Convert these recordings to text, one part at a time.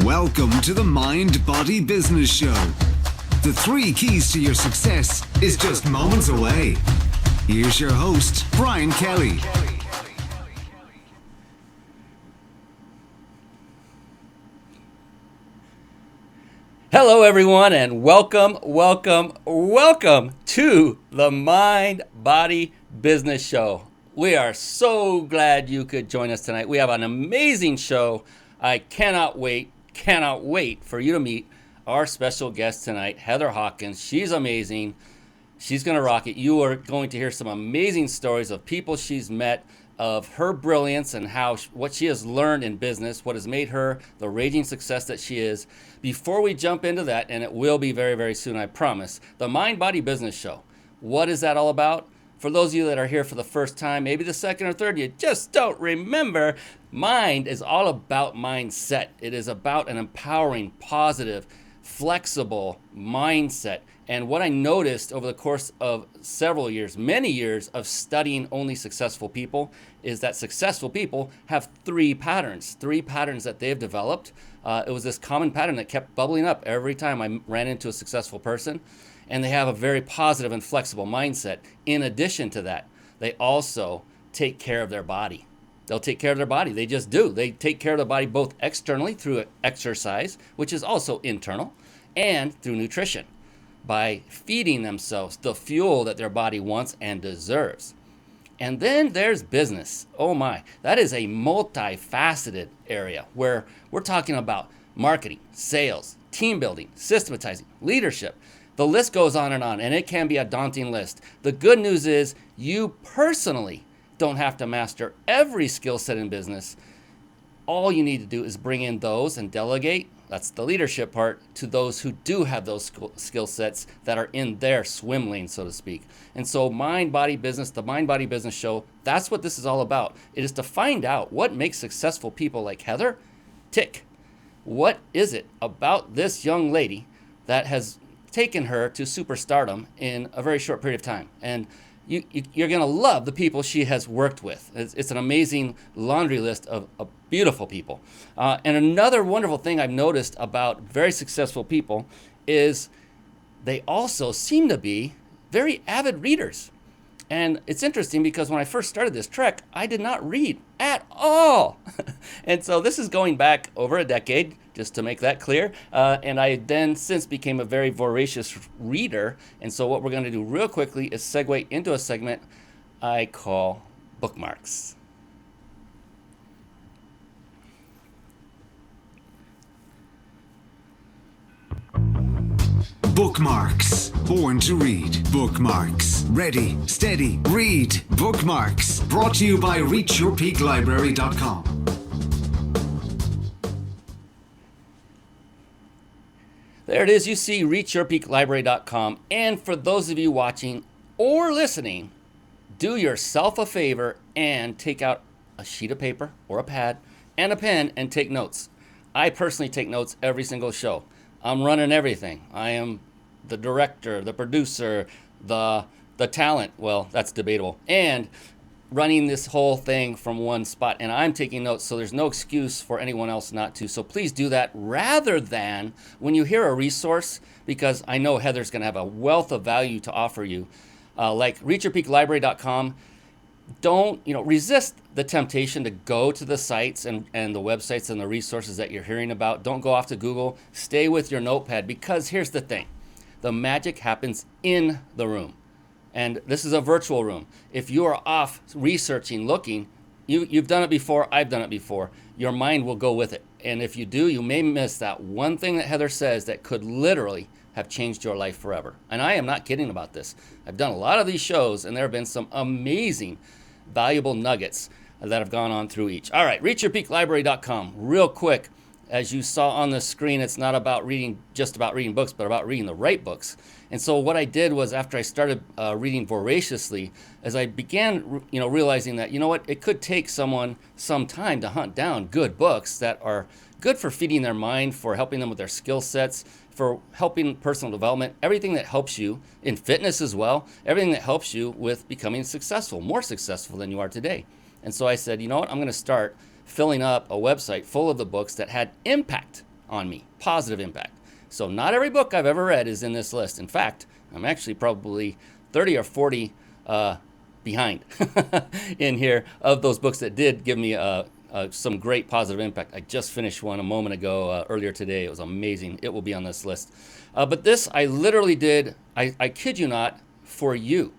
Welcome to the Mind Body Business Show. The 3 keys to your success is just moments away. Here's your host, Brian Kelly. Hello everyone and welcome to the Mind Body Business Show. We are so glad you could join us tonight. We have an amazing show. I cannot wait for you to meet our special guest tonight, Heather Hawkins. She's amazing. She's going to rock it. You are going to hear some amazing stories of people she's met, of her brilliance and what she has learned in business, what has made her the raging success that she is. Before we jump into that, and it will be very, very soon, I promise, the Mind Body Business Show. What is that all about? For those of you that are here for the first time, maybe the second or third, you just don't remember, Mind is all about mindset. It is about an empowering, positive, flexible mindset. And what I noticed over the course of several years, many years of studying only successful people, is that successful people have 3 patterns that they've developed. It was this common pattern that kept bubbling up every time I ran into a successful person. And they have a very positive and flexible mindset. In addition to that, they also take care of their body. They'll take care of their body. They just do. They take care of their body both externally through exercise, which is also internal, and through nutrition, by feeding themselves the fuel that their body wants and deserves. And then there's business. Oh my, that is a multifaceted area where we're talking about marketing, sales, team building, systematizing, leadership. The list goes on, and it can be a daunting list. The good news is you personally don't have to master every skill set in business. All you need to do is bring in those and delegate, that's the leadership part, to those who do have those skill sets that are in their swim lane, so to speak. And so Mind Body Business, the Mind Body Business Show, that's what this is all about. It is to find out what makes successful people like Heather tick. What is it about this young lady that has taken her to superstardom in a very short period of time? And you're going to love the people she has worked with. It's an amazing laundry list of beautiful people. And another wonderful thing I've noticed about very successful people is they also seem to be very avid readers. And it's interesting because when I first started this trek, I did not read at all. And so this is going back over a decade, just to make that clear. And I then since became a very voracious reader. And so what we're going to do real quickly is segue into a segment I call bookmarks. Bookmarks. Born to read. Bookmarks. Ready, steady, read. Bookmarks. Brought to you by reachyourpeaklibrary.com. There it is. You see reachyourpeaklibrary.com. And for those of you watching or listening, do yourself a favor and take out a sheet of paper or a pad and a pen and take notes. I personally take notes every single show. I'm running everything. I am the director, the producer, the talent. Well, that's debatable. And running this whole thing from one spot. And I'm taking notes, so there's no excuse for anyone else not to. So please do that rather than when you hear a resource, because I know Heather's going to have a wealth of value to offer you, like reachyourpeaklibrary.com. Don't resist the temptation to go to the sites and the websites and the resources that you're hearing about. Don't go off to Google. Stay with your notepad, because here's the thing. The magic happens in the room. And this is a virtual room. If you are off researching, looking, you've done it before, I've done it before, your mind will go with it. And if you do, you may miss that one thing that Heather says that could literally have changed your life forever. And I am not kidding about this. I've done a lot of these shows, and there have been some amazing, valuable nuggets that have gone on through each. All right, reachyourpeaklibrary.com. Real quick, as you saw on the screen, it's not about just about reading books, but about reading the right books. And so what I did was, after I started reading voraciously, as I began realizing that, it could take someone some time to hunt down good books that are good for feeding their mind, for helping them with their skill sets, for helping personal development, everything that helps you in fitness as well, everything that helps you with becoming successful, more successful than you are today. And so I said, I'm going to start filling up a website full of the books that had impact on me, positive impact. So not every book I've ever read is in this list. In fact, I'm actually probably 30 or 40 behind in here of those books that did give me some great positive impact. I just finished one a moment ago, earlier today. It was amazing. It will be on this list. But this I literally did, I kid you not, for you.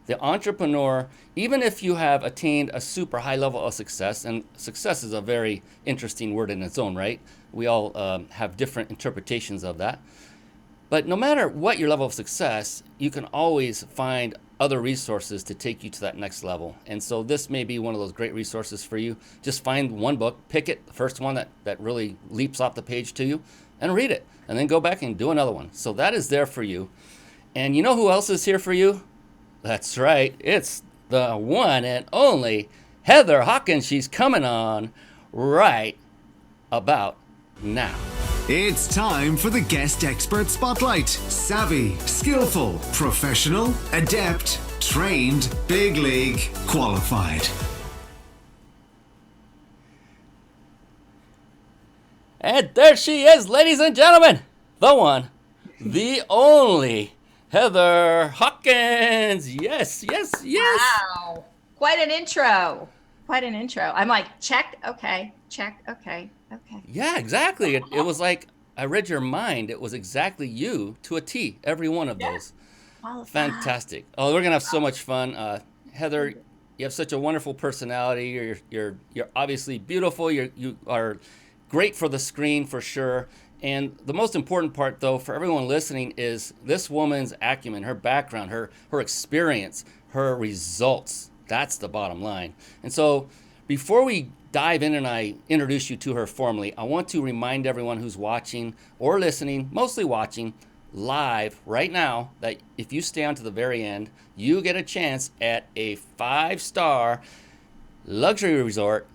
The entrepreneur, even if you have attained a super high level of success, and success is a very interesting word in its own right. We all have different interpretations of that. But no matter what your level of success, you can always find other resources to take you to that next level. And so this may be one of those great resources for you. Just find one book, pick it, the first one that really leaps off the page to you, and read it. And then go back and do another one. So that is there for you. And you know who else is here for you? That's right. It's the one and only Heather Hawkins. She's coming on right about now. It's time for the guest expert spotlight. Savvy, skillful, professional, adept, trained, big league, qualified. And there she is, ladies and gentlemen. The one, the only Heather Hawkins. Yes, yes, yes. Wow. Quite an intro. Quite an intro. I'm like, check, okay, check, okay, okay. Yeah, exactly. It was like I read your mind. It was exactly you to a T, every one of those. Qualified. Fantastic. Oh, we're going to have so much fun. Heather, you have such a wonderful personality. You're obviously beautiful. You are great for the screen for sure. And the most important part, though, for everyone listening is this woman's acumen, her background, her experience, her results. That's the bottom line. And so before we dive in and I introduce you to her formally, I want to remind everyone who's watching or listening, mostly watching, live right now, that if you stay on to the very end, you get a chance at a 5-star luxury resort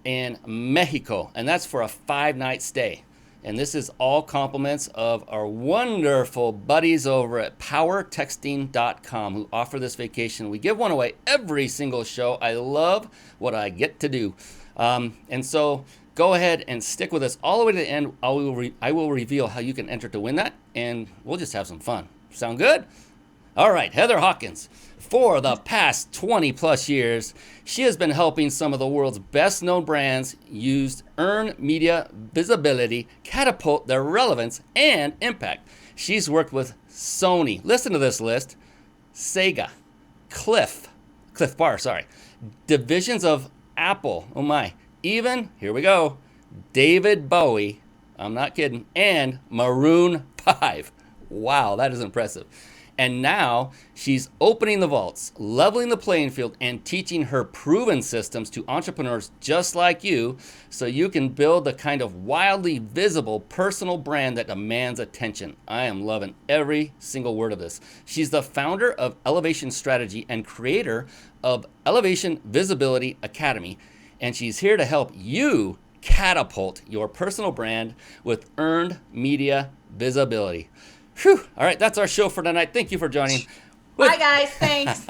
in Mexico. And that's for a 5-night stay. And this is all compliments of our wonderful buddies over at powertexting.com who offer this vacation. We give one away every single show. I love what I get to do. And so go ahead and stick with us all the way to the end. I will reveal how you can enter to win that, and we'll just have some fun. Sound good? All right, Heather Hawkins. For the past 20 plus years, she has been helping some of the world's best known brands earn media visibility, catapult their relevance and impact. She's worked with Sony, listen to this list, Sega, Cliff Bar, divisions of Apple, oh my, even, here we go, David Bowie, I'm not kidding, and Maroon 5. Wow, that is impressive. And now she's opening the vaults, leveling the playing field, and teaching her proven systems to entrepreneurs just like you so you can build the kind of wildly visible personal brand that demands attention. I am loving every single word of this. She's the founder of Elevation Strategy and creator of Elevation Visibility Academy, and she's here to help you catapult your personal brand with earned media visibility. Whew. All right, that's our show for tonight. Thank you for joining. Bye, guys. Thanks.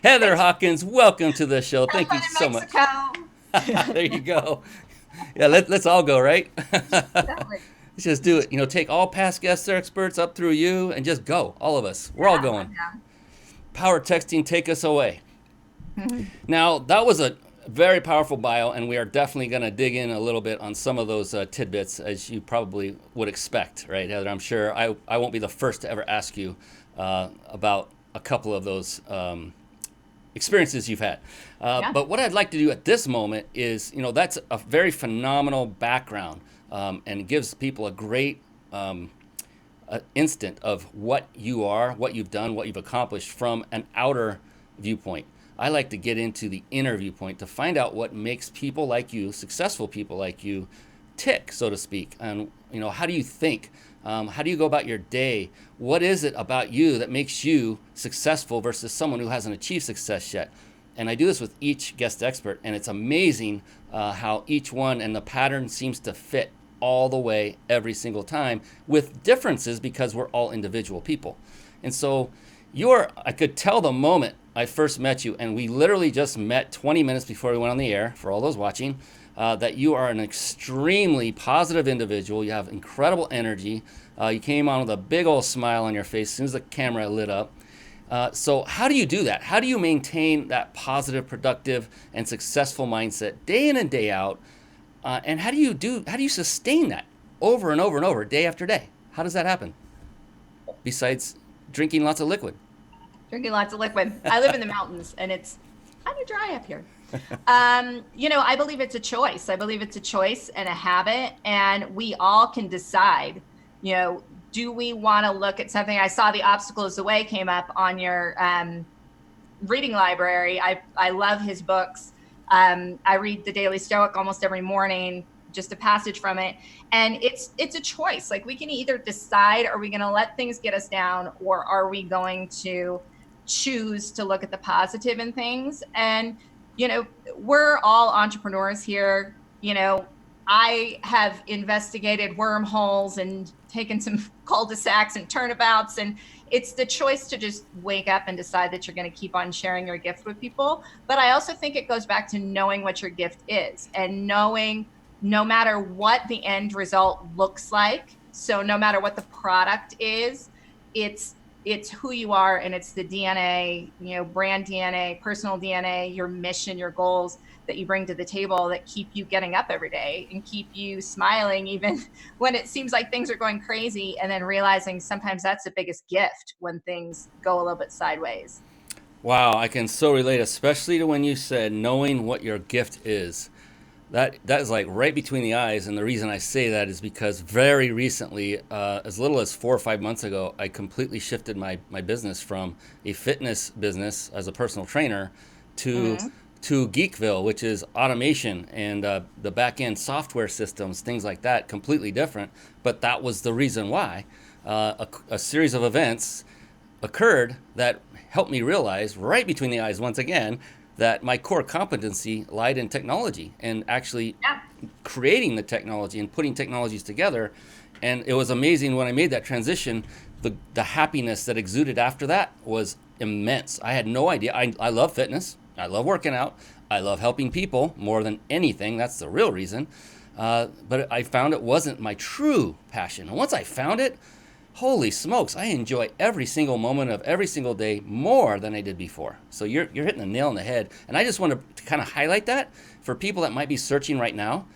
Heather Hawkins, welcome to the show. Thank you so much. Mexico. There you go. Yeah, let's all go, right? Definitely. Let's just do it. Take all past guest experts up through you and just go. All of us. We're all going. Power texting, take us away. Mm-hmm. Now, that was a very powerful bio, and we are definitely going to dig in a little bit on some of those tidbits, as you probably would expect, right, Heather? I'm sure I won't be the first to ever ask you about a couple of those experiences you've had. But what I'd like to do at this moment is, that's a very phenomenal background, and it gives people a great instant of what you are, what you've done, what you've accomplished from an outer viewpoint. I like to get into the inner viewpoint to find out what makes people like you, successful people like you, tick, so to speak. And, how do you think? How do you go about your day? What is it about you that makes you successful versus someone who hasn't achieved success yet? And I do this with each guest expert, and it's amazing how each one and the pattern seems to fit all the way every single time with differences because we're all individual people. And so I could tell the moment I first met you, and we literally just met 20 minutes before we went on the air, for all those watching, that you are an extremely positive individual. You have incredible energy. You came on with a big old smile on your face as soon as the camera lit up. So how do you do that? How do you maintain that positive, productive, and successful mindset day in and day out? And how do you sustain that over and over and over, day after day? How does that happen? Besides drinking lots of liquid. Drinking lots of liquid. I live in the mountains and it's kind of dry up here. I believe it's a choice. I believe it's a choice and a habit, and we all can decide, do we want to look at something? I saw The Obstacle is the Way came up on your reading library. I love his books. I read The Daily Stoic almost every morning, just a passage from it. And it's a choice. Like, we can either decide, are we going to let things get us down, or are we going to choose to look at the positive in things? And, we're all entrepreneurs here. I have investigated wormholes and taken some cul-de-sacs and turnabouts, and it's the choice to just wake up and decide that you're going to keep on sharing your gift with people. But I also think it goes back to knowing what your gift is, and knowing no matter what the end result looks like. So no matter what the product is, it's who you are, and it's the DNA, brand DNA, personal DNA, your mission, your goals that you bring to the table that keep you getting up every day and keep you smiling even when it seems like things are going crazy, and then realizing sometimes that's the biggest gift when things go a little bit sideways. Wow, I can so relate, especially to when you said knowing what your gift is. That is like right between the eyes, and the reason I say that is because very recently, as little as 4 or 5 months ago, I completely shifted my business from a fitness business as a personal trainer to Geekville, which is automation and the back-end software systems, things like that, completely different. But that was the reason why. A series of events occurred that helped me realize right between the eyes once again that my core competency lied in technology and actually creating the technology and putting technologies together. And it was amazing when I made that transition. The happiness that exuded after that was immense. I had no idea. I love fitness. I love working out. I love helping people more than anything. That's the real reason. But I found it wasn't my true passion. And once I found it, holy smokes, I enjoy every single moment of every single day more than I did before. So you're hitting the nail on the head. And I just want to kind of highlight that for people that might be searching right now.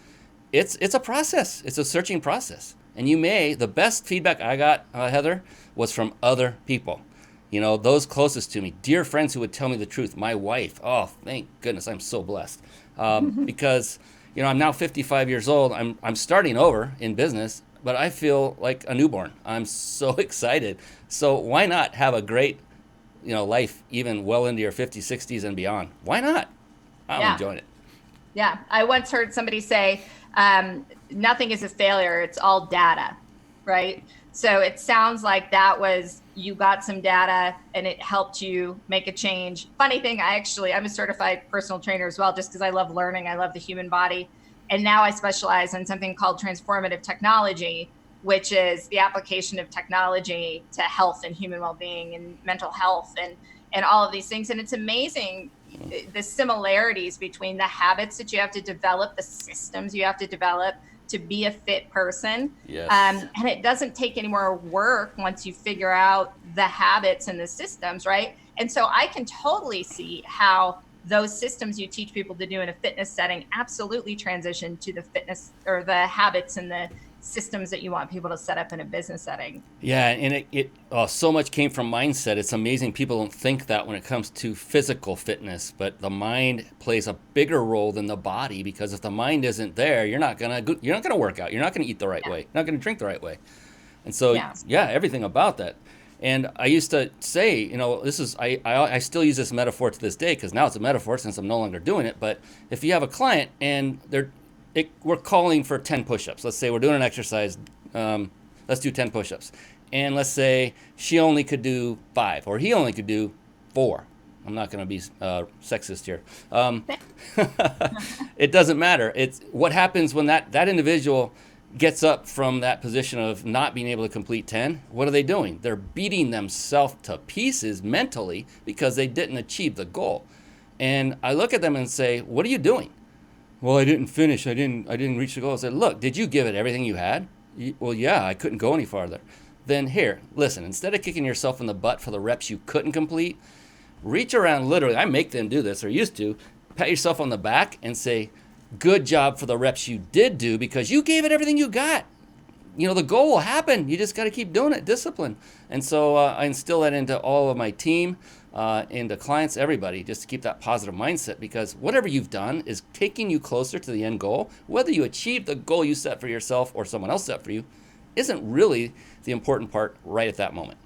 It's a process. It's a searching process. And the best feedback I got, Heather, was from other people. Those closest to me, dear friends who would tell me the truth. My wife, oh, thank goodness, I'm so blessed. Because, I'm now 55 years old. I'm starting over in business, but I feel like a newborn. I'm so excited. So why not have a great, life even well into your 50s, 60s and beyond? Why not? I'm enjoying it. Yeah. I once heard somebody say, nothing is a failure. It's all data, right? So it sounds like you got some data and it helped you make a change. Funny thing, I'm a certified personal trainer as well, just because I love learning. I love the human body. And now I specialize in something called transformative technology, which is the application of technology to health and human well-being and mental health and all of these things. And it's amazing the similarities between the habits that you have to develop, the systems you have to develop to be a fit person. Yes. And it doesn't take any more work once you figure out the habits and the systems, right? And so I can totally see how those systems you teach people to do in a fitness setting absolutely transition to the fitness or the habits and the systems that you want people to set up in a business setting. Yeah, and it so much came from mindset. It's amazing people don't think that when it comes to physical fitness, but the mind plays a bigger role than the body, because if the mind isn't there, you're not gonna work out. You're not gonna eat the right way. You're not gonna drink the right way. And so everything about that. And I used to say, I still use this metaphor to this day, because now it's a metaphor since I'm no longer doing it. But if you have a client and we're calling for 10 push-ups. Let's say we're doing an exercise. Let's do 10 push-ups. And let's say she only could do 5 or he only could do 4. I'm not going to be sexist here. It doesn't matter. It's what happens when that individual gets up from that position of not being able to complete 10. What are they doing? They're beating themselves to pieces mentally because they didn't achieve the goal. And I look at them and say, what are you doing? well, I didn't finish. I didn't reach the goal. I said, look, did you give it everything you had? Well, yeah, I couldn't go any farther. Then here, listen, instead of kicking yourself in the butt for the reps you couldn't complete, reach around literally. I make them do this, or used to. Pat yourself on the back and say, good job for the reps you did do because you gave it everything you got. You know, the goal will happen. You just got to keep doing it, discipline. And so I instill that into all of my team, into clients, everybody, just to keep that positive mindset, because whatever you've done is taking you closer to the end goal. Whether you achieve the goal you set for yourself or someone else set for you isn't really the important part right at that moment.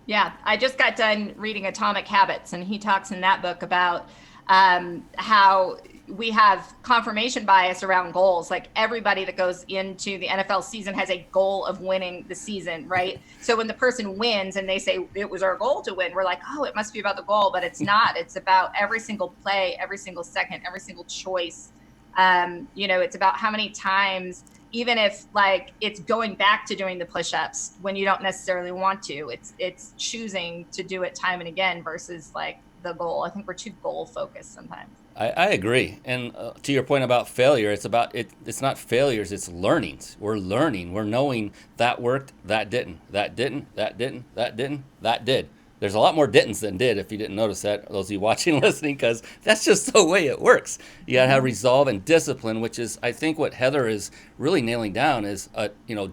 Yeah, I just got done reading Atomic Habits, and he talks in that book about how we have confirmation bias around goals. Like everybody that goes into the NFL season has a goal of winning the season, right? So when the person wins and they say it was our goal to win, we're like, oh, it must be about the goal, but it's not. It's about every single play, every single second, every single choice. It's about how many times, even if like it's going back to doing the push-ups when you don't necessarily want to, it's choosing to do it time and again versus like the goal. I think we're too goal focused sometimes. I agree. And to your point about failure, it's about it. It's not failures, it's learnings. We're learning. We're knowing that worked, that didn't, that didn't, that didn't, that didn't, that did. There's a lot more didn'ts than did, if you didn't notice that, those of you watching and listening, because that's just the way it works. You got to have resolve and discipline, which is, I think, what Heather is really nailing down is,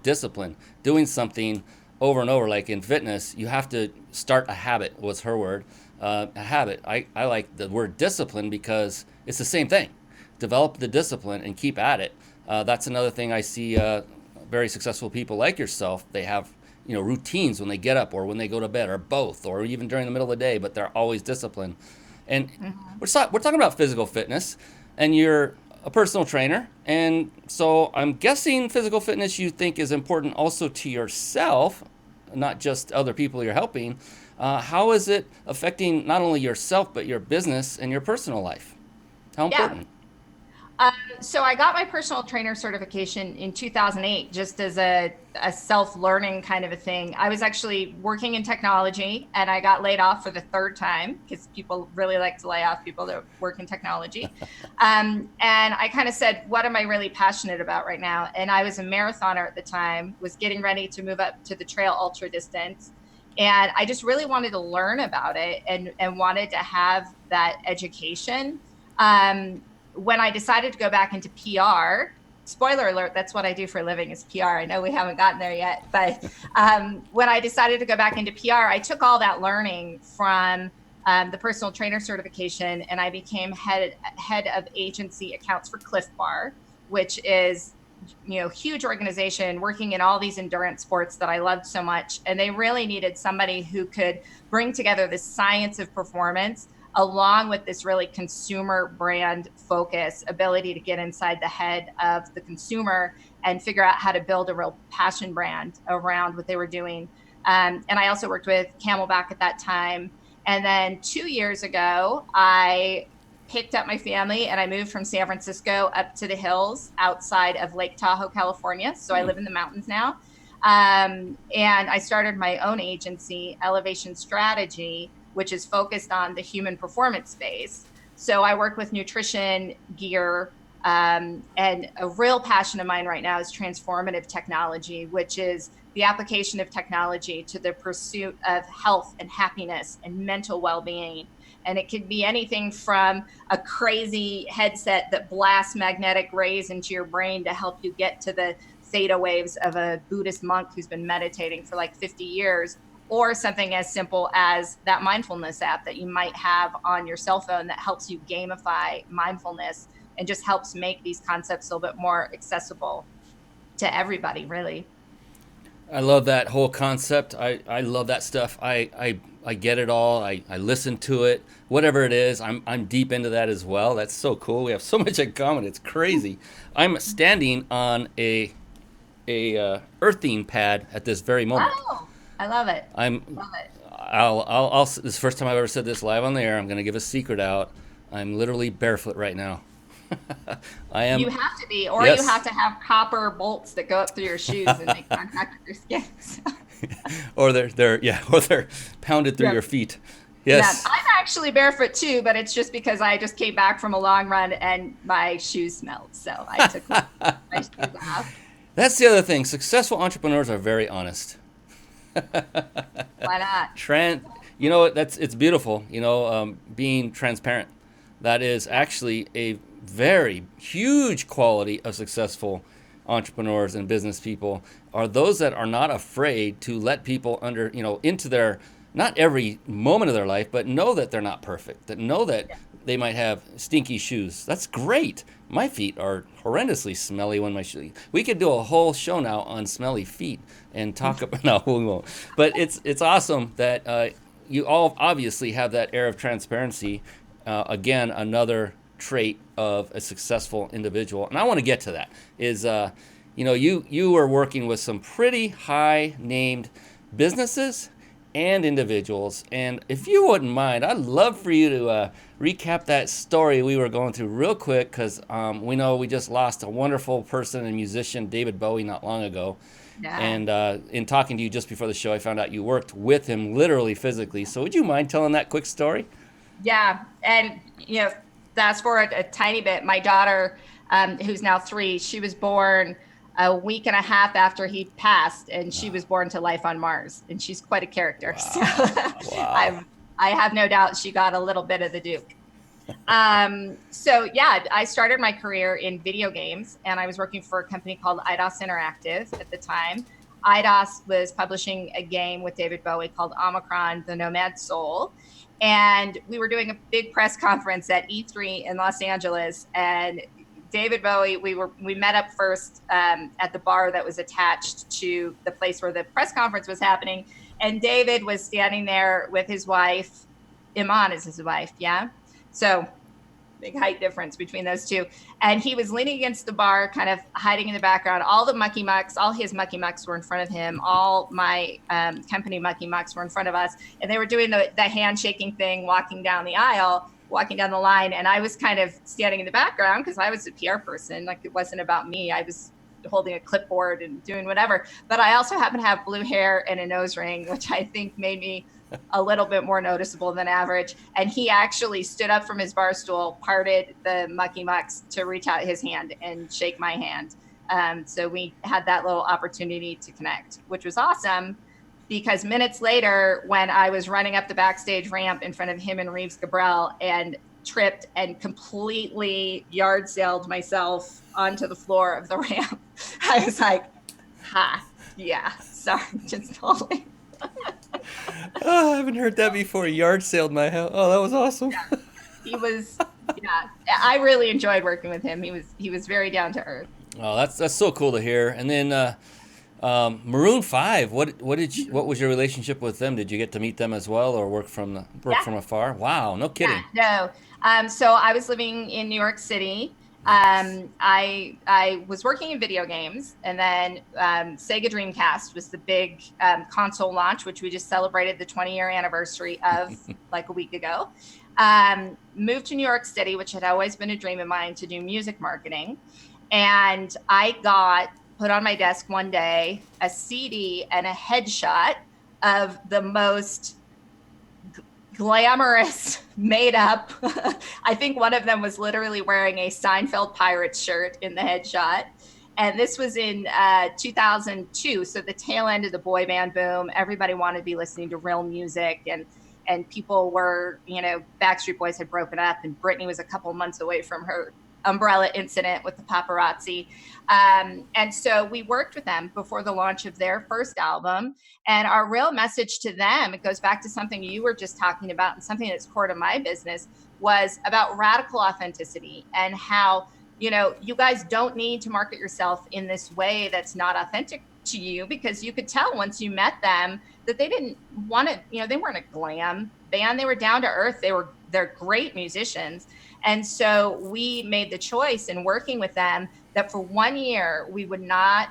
discipline. Doing something over and over, like in fitness, you have to start a habit, was her word. A habit. I like the word discipline because it's the same thing. Develop the discipline and keep at it. That's another thing I see very successful people like yourself. They have routines when they get up or when they go to bed or both or even during the middle of the day, but they're always disciplined. And we're talking about physical fitness, and you're a personal trainer. And so I'm guessing physical fitness you think is important also to yourself, not just other people you're helping. How is it affecting not only yourself, but your business and your personal life? How important? So I got my personal trainer certification in 2008, just as a self-learning kind of a thing. I was actually working in technology, and I got laid off for the third time because people really like to lay off people that work in technology. And I kind of said, what am I really passionate about right now? And I was a marathoner at the time, was getting ready to move up to the trail ultra distance. And I just really wanted to learn about it and wanted to have that education. When I decided to go back into PR, spoiler alert, that's what I do for a living is PR. I know we haven't gotten there yet, but when I decided to go back into PR, I took all that learning from the personal trainer certification, and I became head of agency accounts for Cliff Bar, which is huge organization working in all these endurance sports that I loved so much. And they really needed somebody who could bring together the science of performance along with this really consumer brand focus, ability to get inside the head of the consumer and figure out how to build a real passion brand around what they were doing. And I also worked with Camelback at that time. And then 2 years ago, I picked up my family and I moved from San Francisco up to the hills outside of Lake Tahoe, California. So I live in the mountains now. And I started my own agency, Elevation Strategy, which is focused on the human performance space. So I work with nutrition, gear, and a real passion of mine right now is transformative technology, which is the application of technology to the pursuit of health and happiness and mental well-being. And it could be anything from a crazy headset that blasts magnetic rays into your brain to help you get to the theta waves of a Buddhist monk who's been meditating for like 50 years, or something as simple as that mindfulness app that you might have on your cell phone that helps you gamify mindfulness and just helps make these concepts a little bit more accessible to everybody, really. I love that whole concept. I love that stuff. I get it all. I listen to it. Whatever it is, I'm deep into that as well. That's so cool. We have so much in common. It's crazy. I'm standing on a earthing pad at this very moment. Oh, I love it. This is the first time I've ever said this live on the air. I'm going to give a secret out. I'm literally barefoot right now. I am. You have to be, or yes. You have to have copper bolts that go up through your shoes and make contact with your skin. or they're pounded through your feet. Yes. I'm actually barefoot too, but it's just because I just came back from a long run and my shoes smelled. So I took my shoes off. That's the other thing. Successful entrepreneurs are very honest. Why not? You know, it's beautiful, being transparent. That is actually a very huge quality of successful entrepreneurs and business people, are those that are not afraid to let people into their, not every moment of their life, but know that they're not perfect, that know that they might have stinky shoes. That's great. My feet are horrendously smelly when my shoes. We could do a whole show now on smelly feet and talk about, no, we won't. But it's awesome that you all obviously have that air of transparency. Again, another trait of a successful individual. And I want to get to that is, you are working with some pretty high named businesses and individuals. And if you wouldn't mind, I'd love for you to recap that story we were going through real quick, because we know we just lost a wonderful person and musician, David Bowie, not long ago. Yeah. And in talking to you just before the show, I found out you worked with him literally physically. So would you mind telling that quick story? Yeah. And, fast forward a tiny bit, my daughter, who's now 3, she was born a week and a half after he passed, and she was born to life on Mars, and she's quite a character. Wow. So Wow. I have no doubt she got a little bit of the Duke. I started my career in video games, and I was working for a company called IDOS Interactive at the time. IDOS was publishing a game with David Bowie called Omicron, the Nomad Soul. And we were doing a big press conference at E3 in Los Angeles, and David Bowie, we met up first at the bar that was attached to the place where the press conference was happening. And David was standing there with his wife. Iman is his wife, yeah? So big height difference between those two. And he was leaning against the bar, kind of hiding in the background. All the mucky mucks, all his mucky mucks were in front of him. All my company mucky mucks were in front of us. And they were doing the handshaking thing, walking down the aisle, walking down the line. And I was kind of standing in the background because I was a PR person. Like, it wasn't about me. I was holding a clipboard and doing whatever. But I also happen to have blue hair and a nose ring, which I think made me a little bit more noticeable than average. And he actually stood up from his bar stool, parted the mucky mucks to reach out his hand and shake my hand. So we had that little opportunity to connect, which was awesome, because minutes later, when I was running up the backstage ramp in front of him and Reeves Gabrel and tripped and completely yard sailed myself onto the floor of the ramp, I was like, sorry, just totally. Oh, I haven't heard that before. Yard sailed my house. Oh, that was awesome. Yeah. He was, I really enjoyed working with him. He was very down to earth. Oh, that's so cool to hear. And then Maroon 5. What was your relationship with them? Did you get to meet them as well, or work from afar? Wow, no kidding. Yeah, no. So I was living in New York City. I was working in video games, and then Sega Dreamcast was the big console launch, which we just celebrated the 20-year anniversary of like a week ago. Moved to New York City, which had always been a dream of mine, to do music marketing. And I got put on my desk one day a CD and a headshot of the most glamorous, made up. I think one of them was literally wearing a Seinfeld Pirates shirt in the headshot. And this was in 2002. So the tail end of the boy band boom. Everybody wanted to be listening to real music, and people were, Backstreet Boys had broken up, and Britney was a couple months away from her umbrella incident with the paparazzi. And so we worked with them before the launch of their first album. And our real message to them, it goes back to something you were just talking about, and something that's core to my business, was about radical authenticity, and how, you guys don't need to market yourself in this way that's not authentic to you, because you could tell once you met them that they didn't want to, they weren't a glam band. They were down to earth. They're great musicians. And so we made the choice in working with them that for 1 year, we would not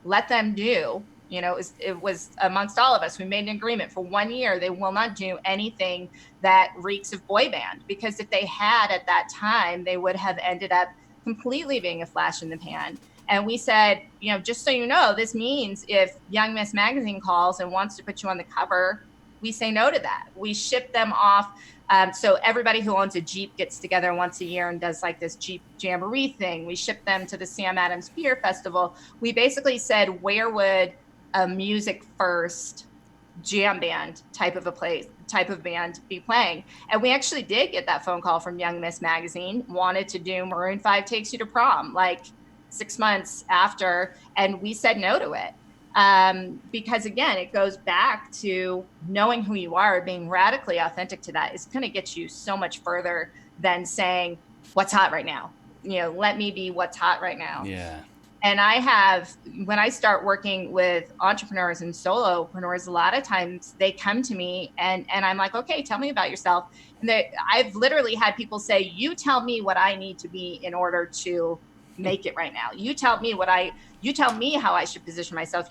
let them do, it was amongst all of us, we made an agreement for 1 year, they will not do anything that reeks of boy band, because if they had at that time, they would have ended up completely being a flash in the pan. And we said, just so you know, this means if Young Miss Magazine calls and wants to put you on the cover, we say no to that. We ship them off. So everybody who owns a Jeep gets together once a year and does like this Jeep Jamboree thing. We ship them to the Sam Adams Beer Festival. We basically said, where would a music first jam band type of band be playing? And we actually did get that phone call from Young Miss Magazine, wanted to do Maroon 5 Takes You to Prom, like 6 months after, and we said no to it. Because again, it goes back to knowing who you are, being radically authentic to that is going to get you so much further than saying what's hot right now. Let me be what's hot right now. Yeah. And when I start working with entrepreneurs and solopreneurs, a lot of times they come to me and I'm like, okay, tell me about yourself. And I've literally had people say, you tell me what I need to be in order to make it right now. You tell me how I should position myself.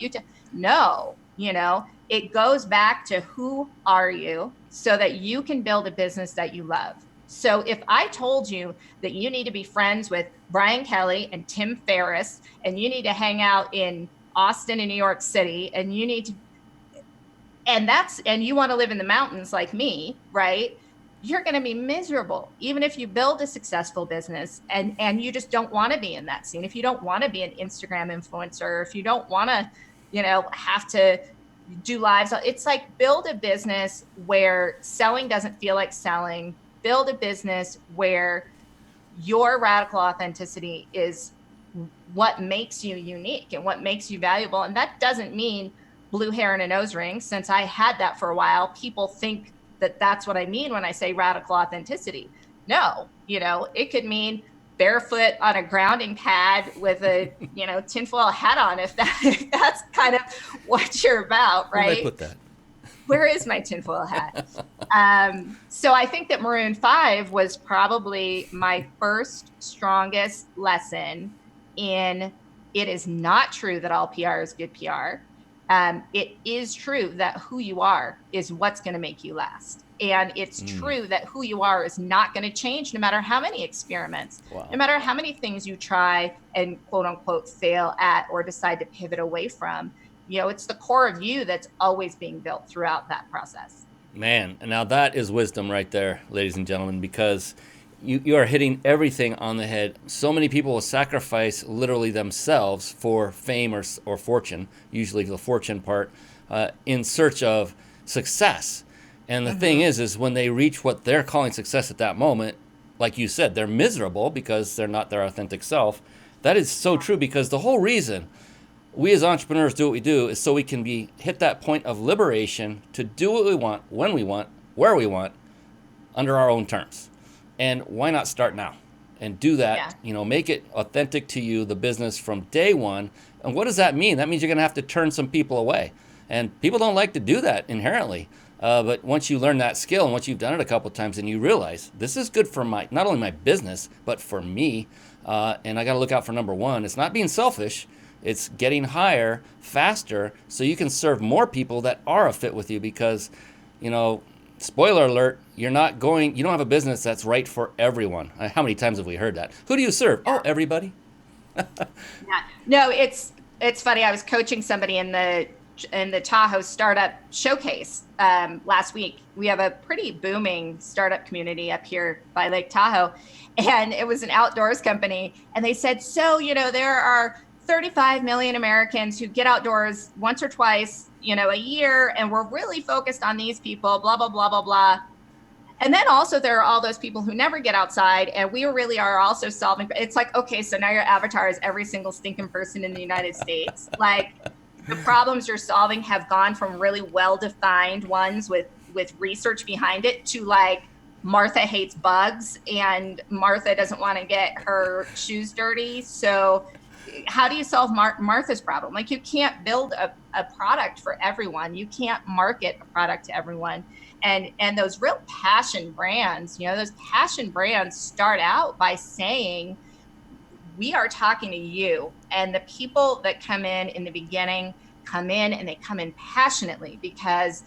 No, it goes back to who are you so that you can build a business that you love. So if I told you that you need to be friends with Brian Kelly and Tim Ferriss, and you need to hang out in Austin and New York City, and you need to, and you want to live in the mountains like me, right? You're going to be miserable, even if you build a successful business and you just don't want to be in that scene. If you don't want to be an Instagram influencer, if you don't want to, have to do lives, it's like build a business where selling doesn't feel like selling. Build a business where your radical authenticity is what makes you unique and what makes you valuable. And that doesn't mean blue hair and a nose ring. Since I had that for a while, people think that that's what I mean when I say radical authenticity. No, it could mean barefoot on a grounding pad with a, tinfoil hat on, if that's kind of what you're about, right? Where did I put that? Where is my tinfoil hat? So I think that Maroon 5 was probably my first strongest lesson in it is not true that all PR is good PR. It is true that who you are is what's going to make you last. And it's true that who you are is not going to change no matter how many experiments, no matter how many things you try and quote unquote fail at or decide to pivot away from. It's the core of you that's always being built throughout that process. Man, and now that is wisdom right there, ladies and gentlemen, because you are hitting everything on the head. So many people will sacrifice literally themselves for fame or fortune, usually the fortune part, in search of success. And the thing is when they reach what they're calling success at that moment, like you said, they're miserable because they're not their authentic self. That is so true, because the whole reason we as entrepreneurs do what we do is so we can hit that point of liberation to do what we want, when we want, where we want, under our own terms. And why not start now and do that? Make it authentic to you, the business, from day one. And what does that mean? That means you're going to have to turn some people away. And people don't like to do that inherently. But once you learn that skill and once you've done it a couple of times and you realize this is good for not only my business, but for me. And I got to look out for number one. It's not being selfish. It's getting higher, faster, so you can serve more people that are a fit with you, because, spoiler alert, you don't have a business that's right for everyone. How many times have we heard that? Who do you serve? Oh, everybody. No, it's funny. I was coaching somebody in the Tahoe startup showcase last week. We have a pretty booming startup community up here by Lake Tahoe, and it was an outdoors company. And they said, so, there are 35 million Americans who get outdoors once or twice, a year, and we're really focused on these people, blah, blah, blah, blah, blah. And then also there are all those people who never get outside, and we really are also solving. It's like, okay, so now your avatar is every single stinking person in the United States. Like, the problems you're solving have gone from really well-defined ones with research behind it to like Martha hates bugs and Martha doesn't want to get her shoes dirty. So how do you solve Martha's problem? Like, you can't build a product for everyone. You can't market a product to everyone. And those real passion brands, those passion brands start out by saying, we are talking to you. And the people that come in the beginning come in and they come in passionately because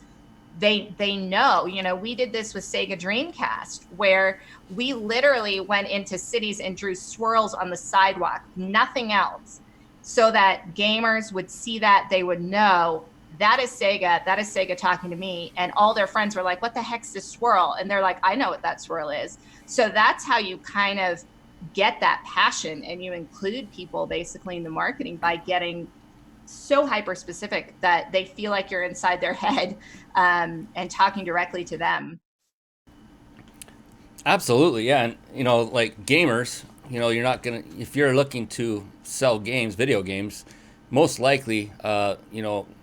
they know, we did this with Sega Dreamcast, where we literally went into cities and drew swirls on the sidewalk, nothing else, so that gamers would see that, they would know that is Sega talking to me. And all their friends were like, what the heck's this swirl? And they're like, I know what that swirl is. So that's how you kind of get that passion, and you include people basically in the marketing by getting so hyper specific that they feel like you're inside their head, and talking directly to them. Absolutely, yeah. And like gamers, you're not gonna, if you're looking to sell games, video games, most likely,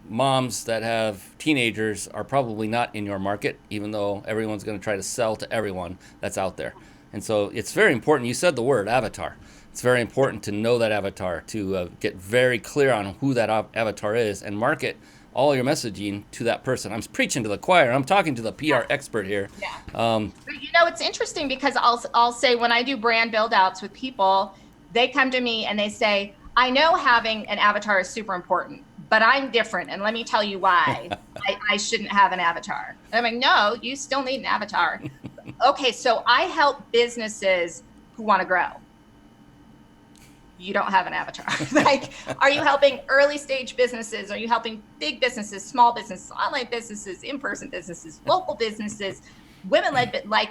moms that have teenagers are probably not in your market, even though everyone's going to try to sell to everyone that's out there. And so it's very important. You said the word avatar. It's very important to know that avatar, to get very clear on who that avatar is and market all your messaging to that person. I'm preaching to the choir. I'm talking to the PR expert here. Yeah. But it's interesting because I'll say when I do brand build outs with people, they come to me and they say, I know having an avatar is super important, but I'm different. And let me tell you why I shouldn't have an avatar. And I'm like, no, you still need an avatar. Okay, so I help businesses who want to grow. You don't have an avatar. Like, are you helping early stage businesses? Are you helping big businesses, small businesses, online businesses, in-person businesses, local businesses, women-led, like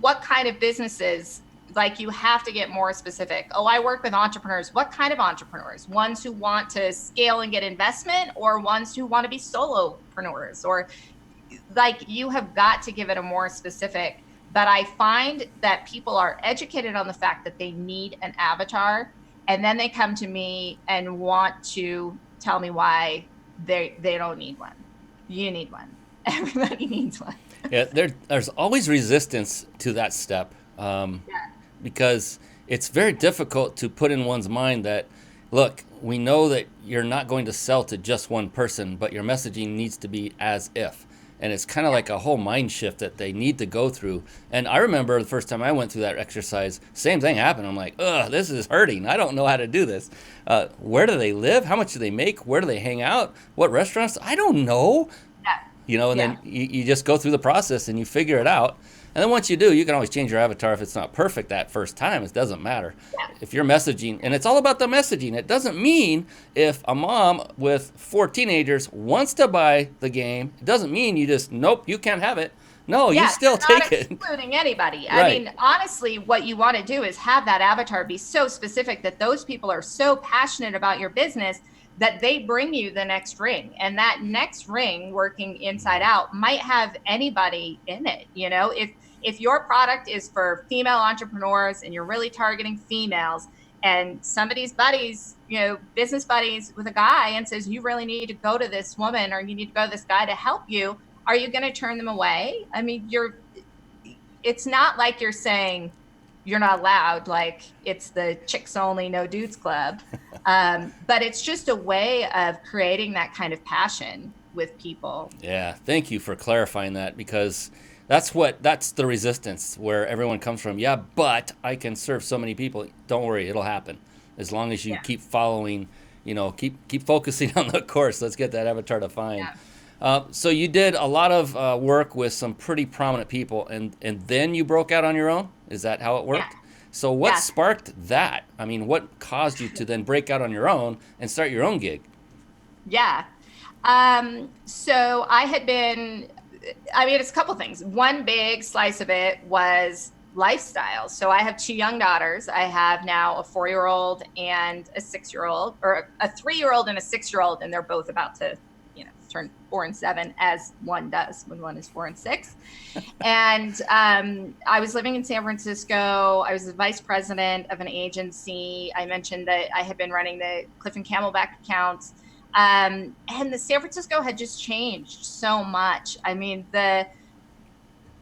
what kind of businesses? Like, you have to get more specific. Oh, I work with entrepreneurs. What kind of entrepreneurs? Ones who want to scale and get investment, or ones who want to be solopreneurs? Or like, you have got to give it a more specific. But I find that people are educated on the fact that they need an avatar, and then they come to me and want to tell me why they don't need one. You need one. Everybody needs one. Yeah, there's always resistance to that step. Because it's very difficult to put in one's mind that, look, we know that you're not going to sell to just one person, but your messaging needs to be as if. And it's kind of like a whole mind shift that they need to go through. And I remember the first time I went through that exercise, same thing happened. I'm like, ugh, this is hurting. I don't know how to do this. Where do they live? How much do they make? Where do they hang out? What restaurants? I don't know. Yeah. And then you just go through the process and you figure it out. And then once you do, you can always change your avatar if it's not perfect that first time. It doesn't matter. Yeah. If you're messaging, and it's all about the messaging. It doesn't mean if a mom with 4 teenagers wants to buy the game, it doesn't mean you just, nope, you can't have it. No, you still take it. Not excluding anybody. Right. I mean, honestly, what you want to do is have that avatar be so specific that those people are so passionate about your business that they bring you the next ring. And that next ring, working inside out, might have anybody in it. If your product is for female entrepreneurs and you're really targeting females, and somebody's buddies, business buddies with a guy, and says, you really need to go to this woman or you need to go to this guy to help you, are you going to turn them away? I mean, it's not like you're saying you're not allowed, like it's the chicks only, no dudes club. But it's just a way of creating that kind of passion with people. Yeah, thank you for clarifying that, because that's the resistance where everyone comes from. Yeah, but I can serve so many people. Don't worry, it'll happen. As long as you keep following, keep focusing on the course. Let's get that avatar defined. Yeah. So you did a lot of work with some pretty prominent people, and then you broke out on your own? Is that how it worked? Yeah. So what sparked that? I mean, what caused you to then break out on your own and start your own gig? Yeah. So I had been, it's a couple things. One big slice of it was lifestyle. So I have 2 young daughters. I have now a 4-year-old and a 6-year-old, or a 3-year-old and a 6-year-old, and they're both about to turn 4 and 7, as one does when one is 4 and 6. And I was living in San Francisco. I was the vice president of an agency. I mentioned that I had been running the Cliff and Camelback accounts. And the San Francisco had just changed so much. I mean, the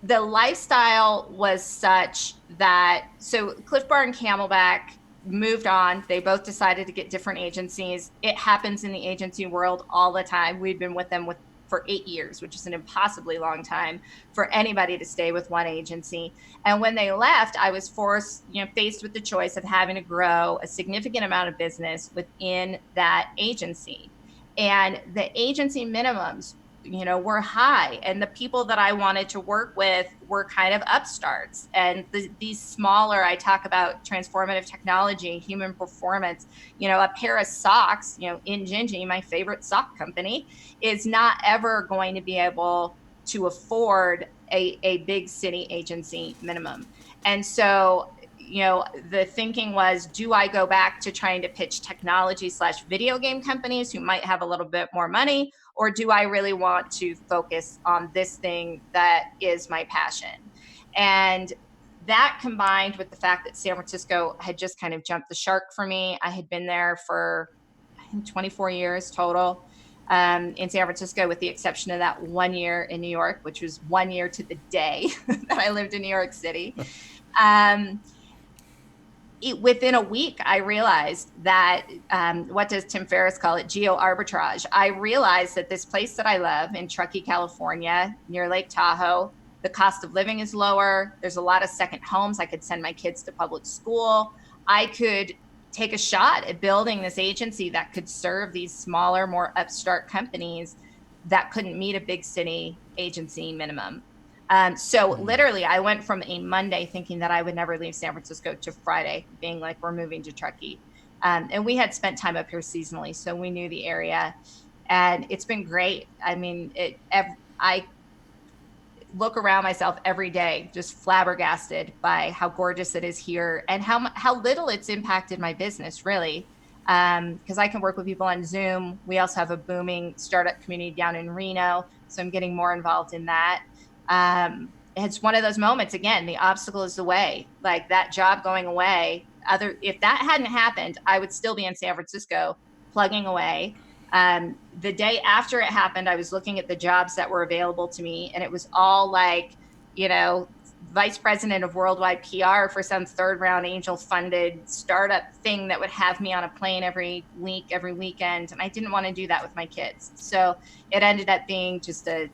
lifestyle was such that, so Cliff Bar and Camelback moved on. They both decided to get different agencies. It happens in the agency world all the time. We'd been with them for 8 years, which is an impossibly long time for anybody to stay with one agency. And when they left, I was faced with the choice of having to grow a significant amount of business within that agency. And the agency minimums were high, and the people that I wanted to work with were kind of upstarts. And these smaller, I talk about transformative technology, human performance, a pair of socks, in Gingy, my favorite sock company, is not ever going to be able to afford a big city agency minimum. And so, the thinking was, do I go back to trying to pitch technology/video game companies who might have a little bit more money, or do I really want to focus on this thing that is my passion? And that, combined with the fact that San Francisco had just kind of jumped the shark for me. I had been there for, I think, 24 years total in San Francisco, with the exception of that 1 year in New York, which was 1 year to the day that I lived in New York City. Within a week, I realized that, what does Tim Ferriss call it? Geo arbitrage. I realized that this place that I love in Truckee, California, near Lake Tahoe, the cost of living is lower. There's a lot of second homes. I could send my kids to public school. I could take a shot at building this agency that could serve these smaller, more upstart companies that couldn't meet a big city agency minimum. So literally, I went from a Monday thinking that I would never leave San Francisco to Friday being like, we're moving to Truckee. And we had spent time up here seasonally, so we knew the area. And it's been great. I mean, I look around myself every day, just flabbergasted by how gorgeous it is here and how little it's impacted my business, really. Because I can work with people on Zoom. We also have a booming startup community down in Reno, so I'm getting more involved in that. It's one of those moments, again, the obstacle is the way, like that job going away. If that hadn't happened, I would still be in San Francisco plugging away. The day after it happened, I was looking at the jobs that were available to me, and it was all like, vice president of worldwide PR for some third round angel funded startup thing that would have me on a plane every week, every weekend. And I didn't want to do that with my kids. So it ended up being just a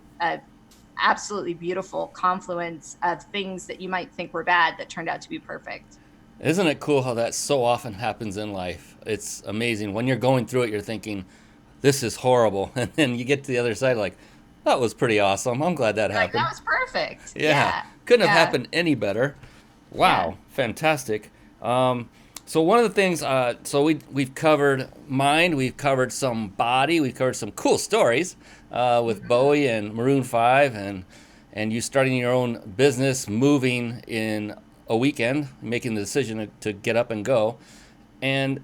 absolutely beautiful confluence of things that you might think were bad that turned out to be perfect. Isn't it cool how that so often happens in life? It's amazing. When you're going through it, you're thinking, this is horrible. And then you get to the other side like, that was pretty awesome. I'm glad that happened. That was perfect. Yeah. Couldn't have happened any better. Wow. Yeah. Fantastic. So one of the things, we've covered mind, we've covered some body, we've covered some cool stories with Bowie and Maroon 5 and you starting your own business, moving in a weekend, making the decision to get up and go. And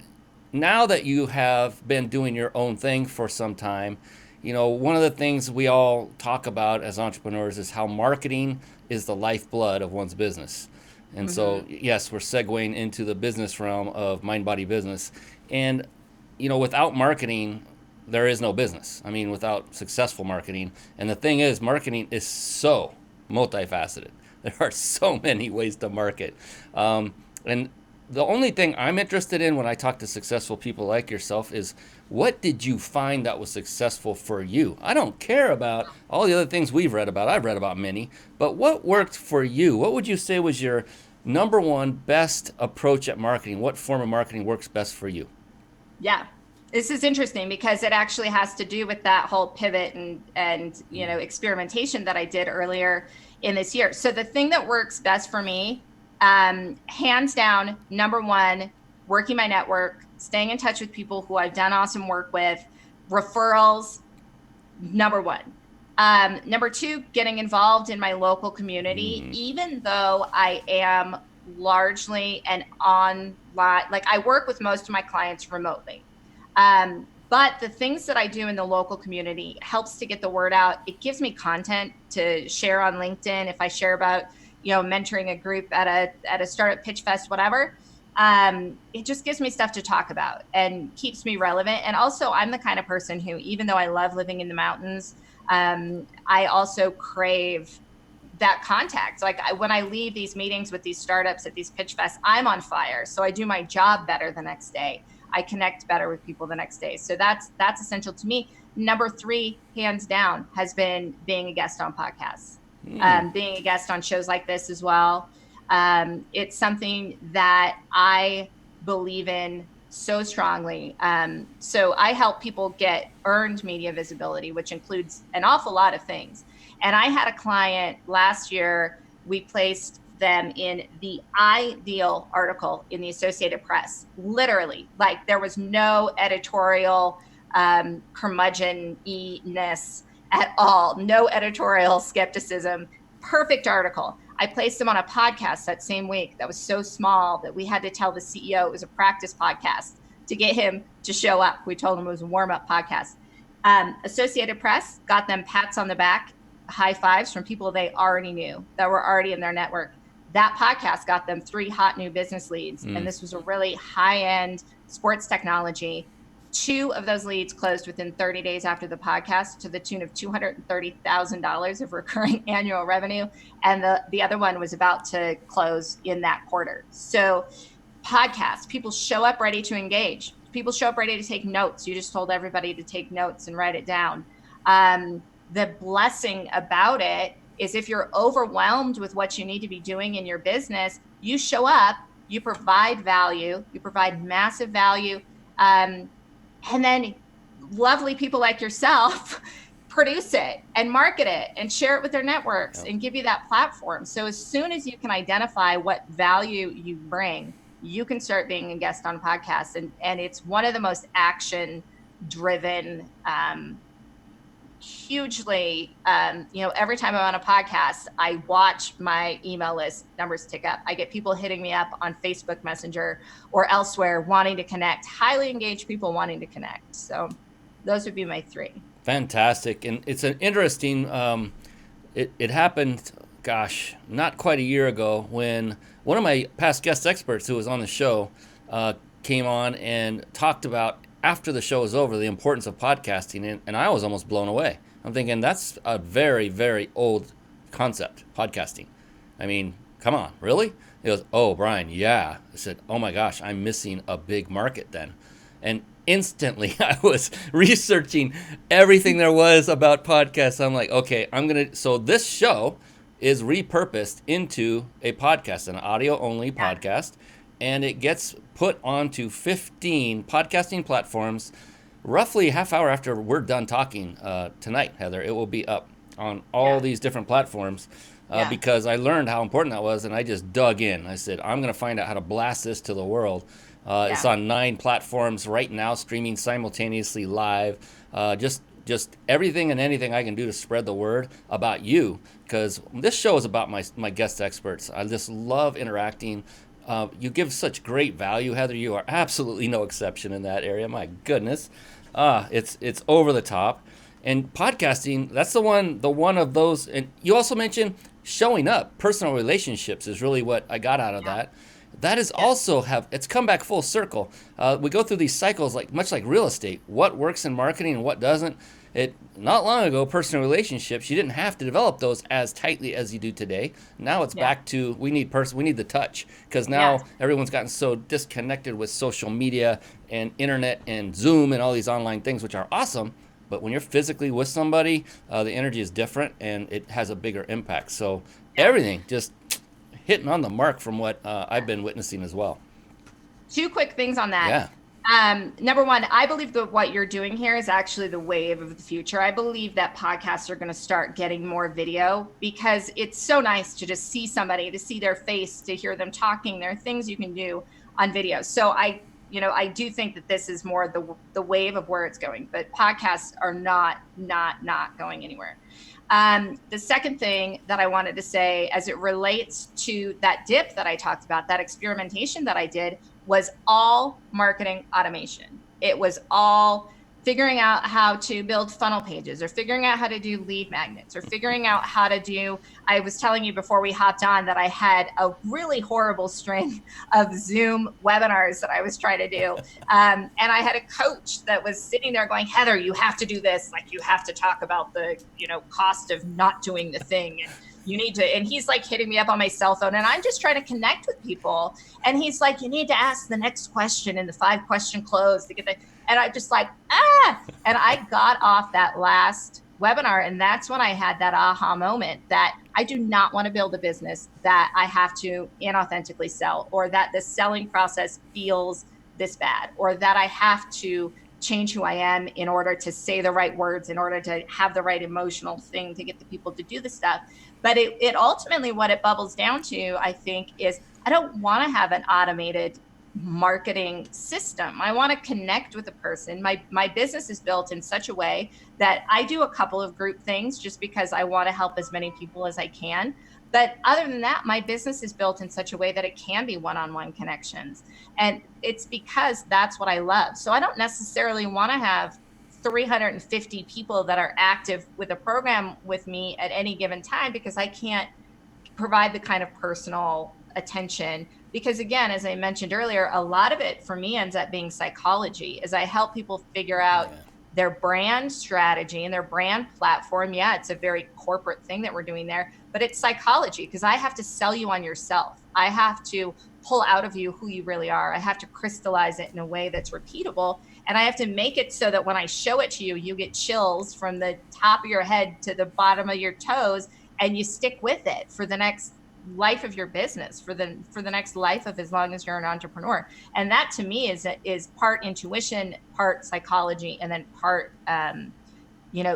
now that you have been doing your own thing for some time, one of the things we all talk about as entrepreneurs is how marketing is the lifeblood of one's business. And so, yes, we're segueing into the business realm of mind, body, business. And, without marketing, there is no business. I mean, without successful marketing. And the thing is, marketing is so multifaceted. There are so many ways to market. And the only thing I'm interested in when I talk to successful people like yourself is, what did you find that was successful for you? I don't care about all the other things we've read about. I've read about many. But what worked for you? What would you say was your number one best approach at marketing? What form of marketing works best for you? Yeah. This is interesting because it actually has to do with that whole pivot and experimentation that I did earlier in this year. So the thing that works best for me, hands down, number one, working my network, staying in touch with people who I've done awesome work with, referrals, number one. Number two, getting involved in my local community, even though I am largely an online, like I work with most of my clients remotely. But the things that I do in the local community helps to get the word out. It gives me content to share on LinkedIn. If I share about, mentoring a group at a startup pitch fest, whatever, it just gives me stuff to talk about and keeps me relevant. And also I'm the kind of person who, even though I love living in the mountains, I also crave that contact. Like when I leave these meetings with these startups at these pitch fests, I'm on fire. So I do my job better the next day. I connect better with people the next day. So that's essential to me. Number three, hands down, has been being a guest on podcasts, being a guest on shows like this as well. It's something that I believe in so strongly. So I help people get earned media visibility, which includes an awful lot of things. And I had a client last year, we placed them in the ideal article in the Associated Press. Literally, like there was no editorial curmudgeon-ness at all, no editorial skepticism, perfect article. I placed him on a podcast that same week that was so small that we had to tell the CEO it was a practice podcast to get him to show up. We told him it was a warm-up podcast. Associated Press got them pats on the back, high fives from people they already knew that were already in their network. That podcast got them 3 hot new business leads. And this was a really high-end sports technology. 2 of those leads closed within 30 days after the podcast to the tune of $230,000 of recurring annual revenue. And the other one was about to close in that quarter. So podcasts, people show up ready to engage. People show up ready to take notes. You just told everybody to take notes and write it down. The blessing about it is if you're overwhelmed with what you need to be doing in your business, you show up, you provide value, you provide massive value. And then lovely people like yourself produce it and market it and share it with their networks and give you that platform. So as soon as you can identify what value you bring, you can start being a guest on podcasts. And it's one of the most action driven, hugely, every time I'm on a podcast, I watch my email list numbers tick up. I get people hitting me up on Facebook Messenger or elsewhere wanting to connect, highly engaged people wanting to connect. So those would be my 3. Fantastic. And it's an interesting, it happened, gosh, not quite a year ago when one of my past guest experts who was on the show came on and talked about, after the show was over, the importance of podcasting, and I was almost blown away. I'm thinking that's a very, very old concept, podcasting. I mean, come on, really? He goes, oh, Brian, yeah. I said, oh my gosh, I'm missing a big market then. And instantly I was researching everything there was about podcasts. I'm like, okay, so this show is repurposed into a podcast, an audio-only podcast. And it gets put onto 15 podcasting platforms roughly a half hour after we're done talking tonight, Heather. It will be up on all these different platforms because I learned how important that was, and I just dug in. I said, I'm going to find out how to blast this to the world. It's on 9 platforms right now, streaming simultaneously live. Just everything and anything I can do to spread the word about you, because this show is about my guest experts. I just love interacting. You give such great value, Heather. You are absolutely no exception in that area. My goodness, it's over the top. And podcasting, that's the one of those. And you also mentioned showing up. Personal relationships is really what I got out of that. That is also it's come back full circle. We go through these cycles much like real estate. What works in marketing and what doesn't. Not long ago, personal relationships, you didn't have to develop those as tightly as you do today. Now it's back to we need the touch, because now everyone's gotten so disconnected with social media and internet and Zoom and all these online things, which are awesome. But when you're physically with somebody, the energy is different and it has a bigger impact. So everything just hitting on the mark from what I've been witnessing as well. 2 quick things on that. Yeah. Number one, I believe that what you're doing here is actually the wave of the future. I believe that podcasts are going to start getting more video, because it's so nice to just see somebody, to see their face, to hear them talking. There are things you can do on video. So I do think that this is more the wave of where it's going, but podcasts are not going anywhere. The second thing that I wanted to say, as it relates to that dip that I talked about, that experimentation that I did, was all marketing automation. It was all figuring out how to build funnel pages, or figuring out how to do lead magnets, or figuring out how to do, I was telling you before we hopped on that I had a really horrible string of Zoom webinars that I was trying to do. And I had a coach that was sitting there going, Heather, you have to do this. Like, you have to talk about the, cost of not doing the thing. And you need to, and he's like hitting me up on my cell phone, and I'm just trying to connect with people. And he's like, you need to ask the next question in the 5-question close to get the, and I just like, and I got off that last webinar. And that's when I had that aha moment that I do not want to build a business that I have to inauthentically sell, or that the selling process feels this bad, or that I have to change who I am in order to say the right words, in order to have the right emotional thing to get the people to do the stuff. But it ultimately, what it bubbles down to, I think, is I don't want to have an automated marketing system. I want to connect with a person. My business is built in such a way that I do a couple of group things just because I want to help as many people as I can. But other than that, my business is built in such a way that it can be one-on-one connections. And it's because that's what I love. So I don't necessarily want to have 350 people that are active with a program with me at any given time, because I can't provide the kind of personal attention. Because again, as I mentioned earlier, a lot of it for me ends up being psychology, as I help people figure out their brand strategy and their brand platform. Yeah, it's a very corporate thing that we're doing there, but it's psychology, because I have to sell you on yourself. I have to pull out of you who you really are. I have to crystallize it in a way that's repeatable. And I have to make it so that when I show it to you, you get chills from the top of your head to the bottom of your toes, and you stick with it for the next life of your business, for the next life of as long as you're an entrepreneur. And that to me is part intuition, part psychology, and then part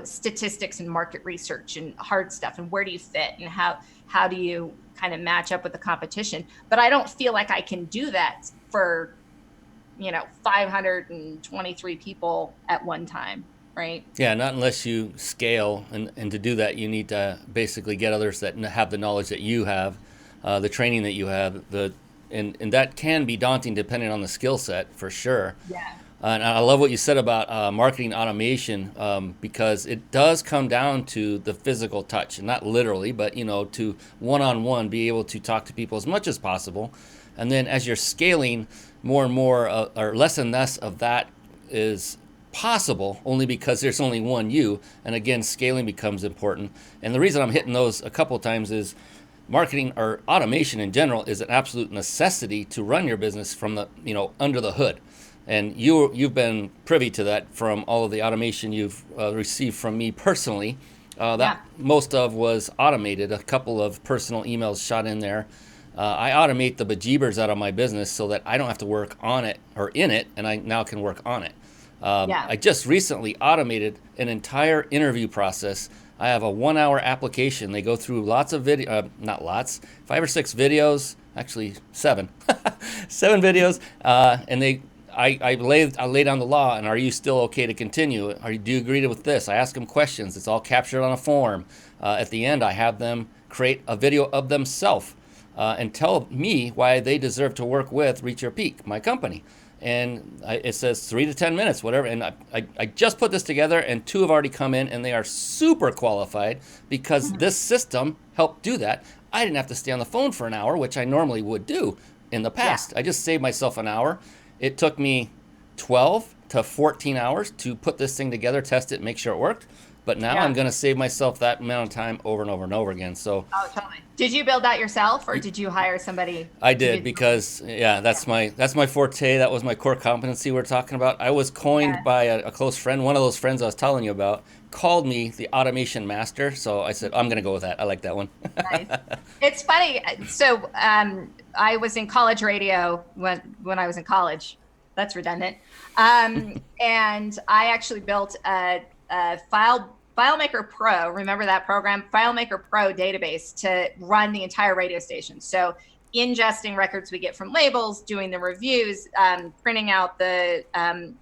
statistics and market research and hard stuff, and where do you fit, and how do you kind of match up with the competition. But I don't feel like I can do that for 523 people at one time, right? Yeah, not unless you scale, and to do that, you need to basically get others that have the knowledge that you have, the training that you have, and that can be daunting depending on the skill set, for sure. Yeah. And I love what you said about marketing automation, because it does come down to the physical touch, and not literally, but to one-on-one be able to talk to people as much as possible. And then as you're scaling, more and more or less and less of that is possible, only because there's only one you. And again, scaling becomes important. And the reason I'm hitting those a couple of times is marketing, or automation in general, is an absolute necessity to run your business from the under the hood. And you've been privy to that from all of the automation you've received from me personally. That most of was automated. A couple of personal emails shot in there. I automate the bejeebers out of my business so that I don't have to work on it or in it, and I now can work on it. I just recently automated an entire interview process. I have a 1-hour application. They go through lots of not lots, 5 or 6 videos, actually 7, 7 videos, and I lay down the law, and are you still okay to continue? Do you agree with this? I ask them questions. It's all captured on a form. At the end, I have them create a video of themselves and tell me why they deserve to work with Reach Your Peak, my company. And it says 3 to 10 minutes, whatever. And I just put this together, and 2 have already come in, and they are super qualified because this system helped do that. I didn't have to stay on the phone for an hour, which I normally would do in the past. I just saved myself an hour. It took me 12 to 14 hours to put this thing together, test it, make sure it worked. But now I'm going to save myself that amount of time over and over and over again. So, totally. Did you build that yourself, or did you hire somebody? I did, because that's my forte. That was my core competency we're talking about. I was coined by a close friend. One of those friends I was telling you about called me the automation master. So I said, I'm going to go with that. I like that one. Nice. It's funny. So I was in college radio when I was in college. That's redundant. And I actually built a FileMaker Pro, remember that program? FileMaker Pro database to run the entire radio station. So ingesting records we get from labels, doing the reviews, printing out the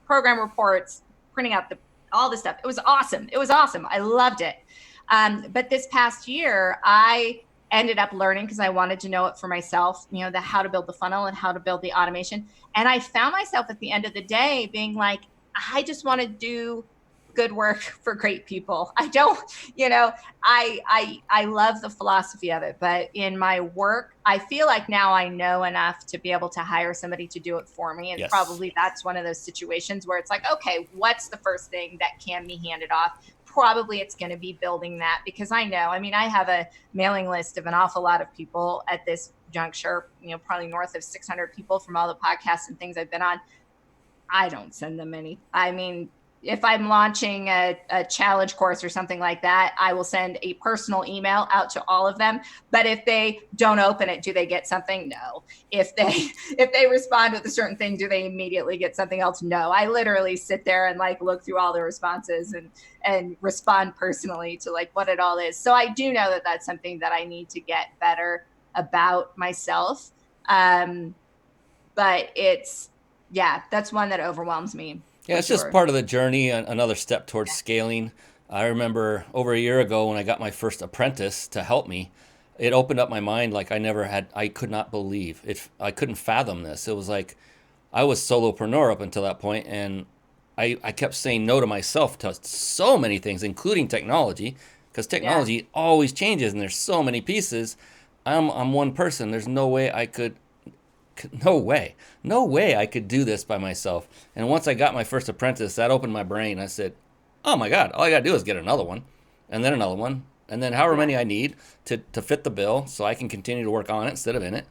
program reports, printing out all this stuff. It was awesome. I loved it. But this past year, I ended up learning, because I wanted to know it for myself, how to build the funnel and how to build the automation. And I found myself at the end of the day being like, I just want to do good work for great people. I don't, I love the philosophy of it, but in my work, I feel like now I know enough to be able to hire somebody to do it for me. And probably that's one of those situations where it's like, okay, what's the first thing that can be handed off? Probably it's going to be building that, because I know, I have a mailing list of an awful lot of people at this juncture, probably north of 600 people from all the podcasts and things I've been on. I don't send them any. if I'm launching a challenge course or something like that, I will send a personal email out to all of them. But if they don't open it, do they get something? No. If they respond with a certain thing, do they immediately get something else? No. I literally sit there and like look through all the responses and respond personally to like what it all is. So I do know that that's something that I need to get better about myself. But that's one that overwhelms me. Yeah, it's just part of the journey, another step towards scaling. I remember over a year ago when I got my first apprentice to help me, it opened up my mind like I could not believe it. I couldn't fathom this. It was like I was solopreneur up until that point, and I kept saying no to myself to so many things, including technology, because technology always changes and there's so many pieces. I'm one person. There's no way I could do this by myself. And once I got my first apprentice, that opened my brain. I said, oh my God, all I got to do is get another one, and then another one, and then however many I need to fit the bill so I can continue to work on it instead of in it,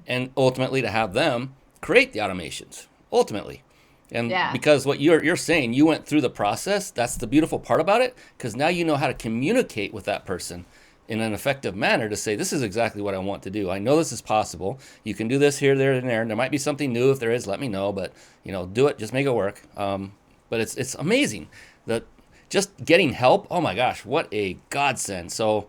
and ultimately to have them create the automations, ultimately. And because what you're saying, you went through the process, that's the beautiful part about it, because now you know how to communicate with that person in an effective manner to say, this is exactly what I want to do. I know this is possible. You can do this here, there, and there. And there might be something new. If there is, let me know. But, do it. Just make it work. But it's amazing that just getting help. Oh, my gosh, what a godsend. So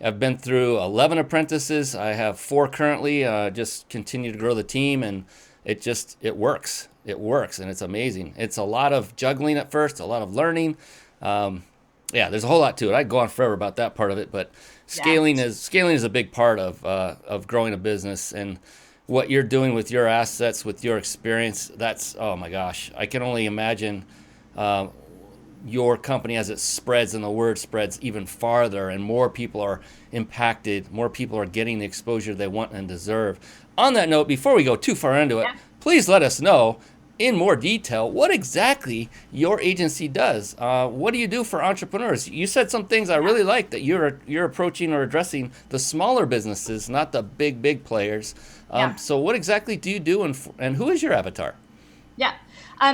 I've been through 11 apprentices. I have 4 currently. Just continue to grow the team. And it works. It works. And it's amazing. It's a lot of juggling at first, a lot of learning. There's a whole lot to it. I could go on forever about that part of it, but scaling is a big part of growing a business, and what you're doing with your assets, with your experience. That's, oh my gosh, I can only imagine your company as it spreads and the word spreads even farther, and more people are impacted, more people are getting the exposure they want and deserve. On that note, before we go too far into it, please let us know in more detail what exactly your agency does. What do you do for entrepreneurs? You said some things I really like, that you're approaching or addressing the smaller businesses, not the big players. So what exactly do you do, and who is your avatar?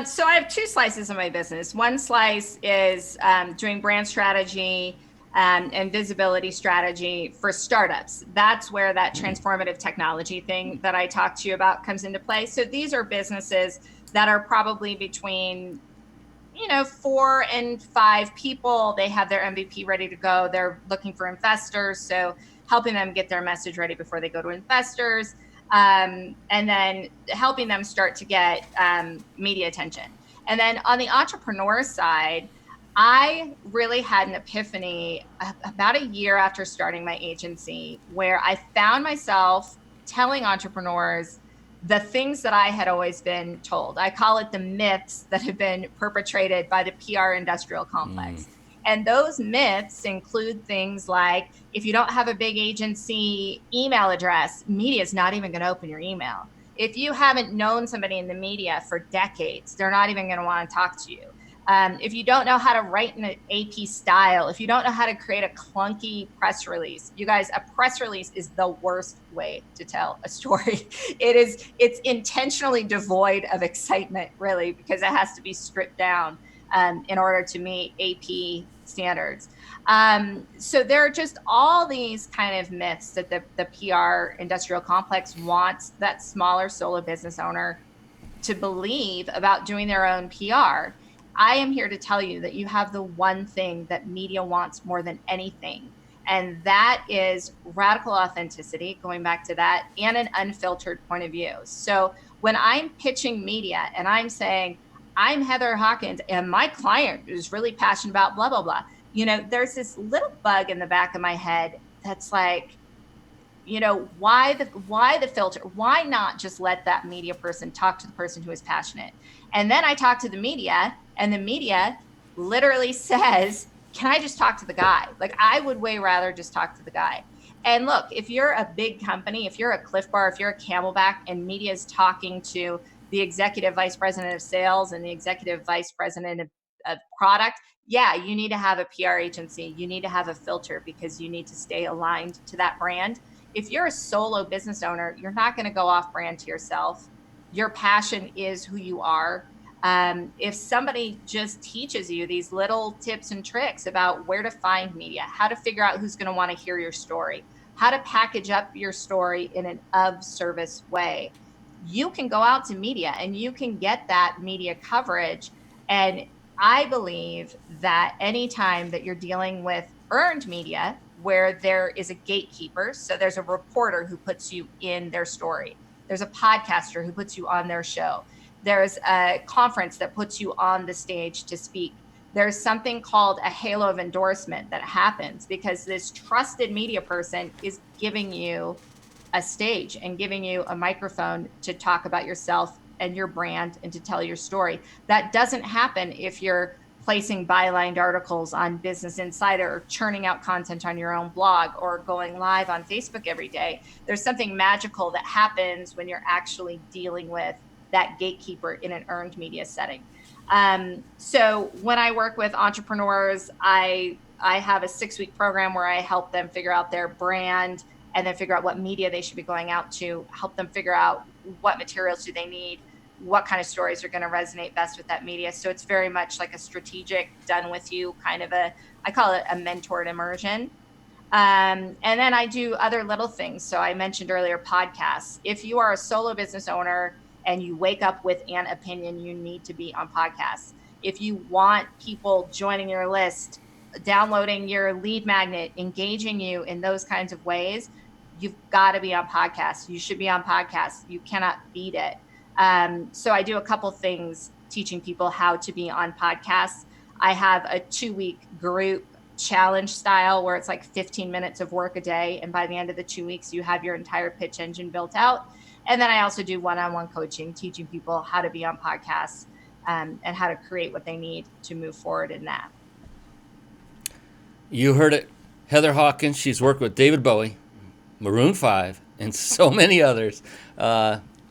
So I have 2 slices of my business. One slice is doing brand strategy and visibility strategy for startups. That's where that transformative technology thing that I talked to you about comes into play. So these are businesses that are probably between 4 and 5 people. They have their MVP ready to go. They're looking for investors, so helping them get their message ready before they go to investors, and then helping them start to get media attention. And then on the entrepreneur side, I really had an epiphany about a year after starting my agency, where I found myself telling entrepreneurs the things that I had always been told. I call it the myths that have been perpetrated by the PR industrial complex. And those myths include things like, if you don't have a big agency email address, media is not even going to open your email. If you haven't known somebody in the media for decades, they're not even going to want to talk to you. If you don't know how to write in an AP style, if you don't know how to create a clunky press release, you guys, a press release is the worst way to tell a story. It's intentionally devoid of excitement, really, because it has to be stripped down in order to meet AP standards. So there are just all these kind of myths that the PR industrial complex wants that smaller solo business owner to believe about doing their own PR. I am here to tell you that you have the one thing that media wants more than anything, and that is radical authenticity, going back to that, and an unfiltered point of view. So when I'm pitching media and I'm saying, I'm Heather Hawkins and my client is really passionate about blah, blah, blah, there's this little bug in the back of my head that's like, why the filter? Why not just let that media person talk to the person who is passionate? And then I talk to the media, and the media literally says, can I just talk to the guy? Like, I would way rather just talk to the guy. And look, if you're a big company, if you're a Cliff Bar, if you're a Camelback, and media is talking to the executive vice president of sales and the executive vice president of product, you need to have a PR agency. You need to have a filter, because you need to stay aligned to that brand. If you're a solo business owner, you're not going to go off brand to yourself. Your passion is who you are. If somebody just teaches you these little tips and tricks about where to find media, how to figure out who's going to want to hear your story, how to package up your story in an of service way, you can go out to media and you can get that media coverage. And I believe that anytime that you're dealing with earned media, where there is a gatekeeper, so there's a reporter who puts you in their story, there's a podcaster who puts you on their show, there's a conference that puts you on the stage to speak, there's something called a halo of endorsement that happens because this trusted media person is giving you a stage and giving you a microphone to talk about yourself and your brand and to tell your story. That doesn't happen if you're placing bylined articles on Business Insider or churning out content on your own blog or going live on Facebook every day. There's something magical that happens when you're actually dealing with that gatekeeper in an earned media setting. So when I work with entrepreneurs, I have a 6-week program where I help them figure out their brand and then figure out what media they should be going out to, help them figure out what materials do they need, what kind of stories are going to resonate best with that media. So it's very much like a strategic, done with you kind of I call it a mentored immersion. And then I do other little things. So I mentioned earlier podcasts. If you are a solo business owner and you wake up with an opinion, you need to be on podcasts. If you want people joining your list, downloading your lead magnet, engaging you in those kinds of ways, you've got to be on podcasts. You should be on podcasts. You cannot beat it. So I do a couple things teaching people how to be on podcasts. I have a 2-week group challenge style where it's like 15 minutes of work a day. And by the end of the 2 weeks, you have your entire pitch engine built out. And then I also do one-on-one coaching, teaching people how to be on podcasts and how to create what they need to move forward in that. You heard it. Heather Hawkins, she's worked with David Bowie, Maroon 5, and so many others.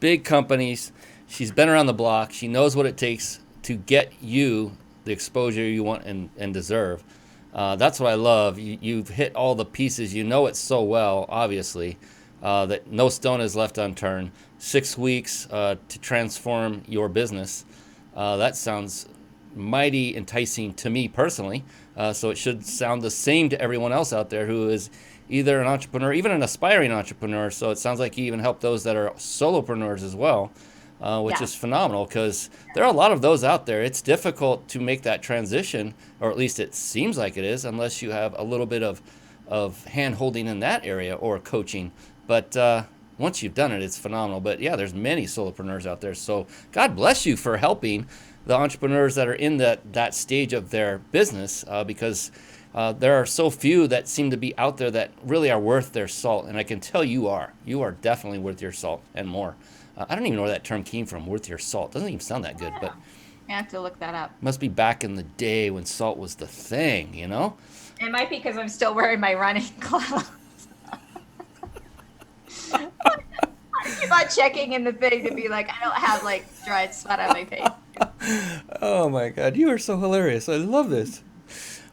Big companies. She's been around the block. She knows what it takes to get you the exposure you want and deserve. That's what I love. You've hit all the pieces. You know it so well, obviously, that no stone is left unturned. 6 weeks to transform your business. That sounds mighty enticing to me personally. So it should sound the same to everyone else out there who is either an entrepreneur, even an aspiring entrepreneur. So it sounds like you even help those that are solopreneurs as well, which is phenomenal because there are a lot of those out there. It's difficult to make that transition, or at least it seems like it is, unless you have a little bit of hand-holding in that area or coaching. But once you've done it, it's phenomenal. But yeah, there's many solopreneurs out there. So God bless you for helping the entrepreneurs that are in that stage of their business because there are so few that seem to be out there that really are worth their salt. And I can tell you are. You are definitely worth your salt and more. I don't even know where that term came from, worth your salt. Doesn't even sound that good. But I have to look that up. Must be back in the day when salt was the thing, you know? It might be because I'm still wearing my running clothes. I keep on checking in the thing to be like, I don't have like dried sweat on my face. Oh my God, you are so hilarious. I love this.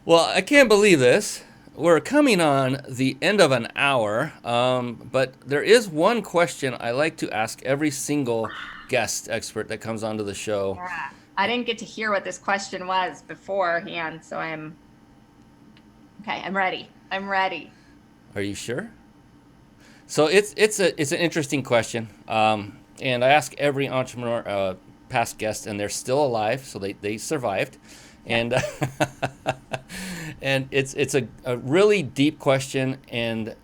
Well, I can't believe this. We're coming on the end of an hour, but there is one question I like to ask every single guest expert that comes onto the show. Yeah. I didn't get to hear what this question was beforehand, so I'm ready. I'm ready. Are you sure? So it's an interesting question, and I ask every entrepreneur, past guest, and they're still alive, so they survived, and and it's a really deep question, and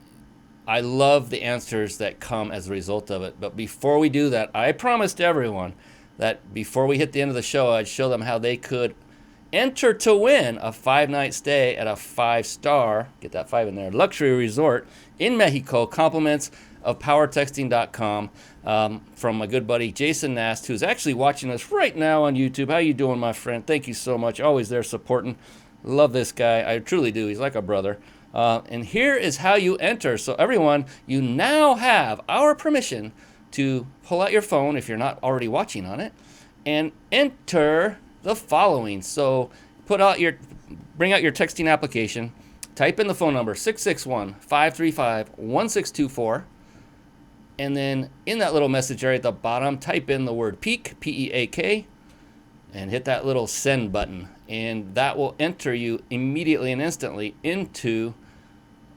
I love the answers that come as a result of it. But before we do that, I promised everyone that before we hit the end of the show, I'd show them how they could enter to win a 5-night stay at a 5-star, get that 5 in there, luxury resort in Mexico, compliments of powertexting.com, from my good buddy Jason Nast, who's actually watching us right now on YouTube. How you doing, my friend? Thank you so much. Always there supporting. Love this guy. I truly do. He's like a brother. And here is how you enter. So everyone, you now have our permission to pull out your phone if you're not already watching on it and enter the following. So bring out your texting application, type in the phone number 661-535-1624, and then in that little message area at the bottom, type in the word PEAK, P-E-A-K, and hit that little send button, and that will enter you immediately and instantly into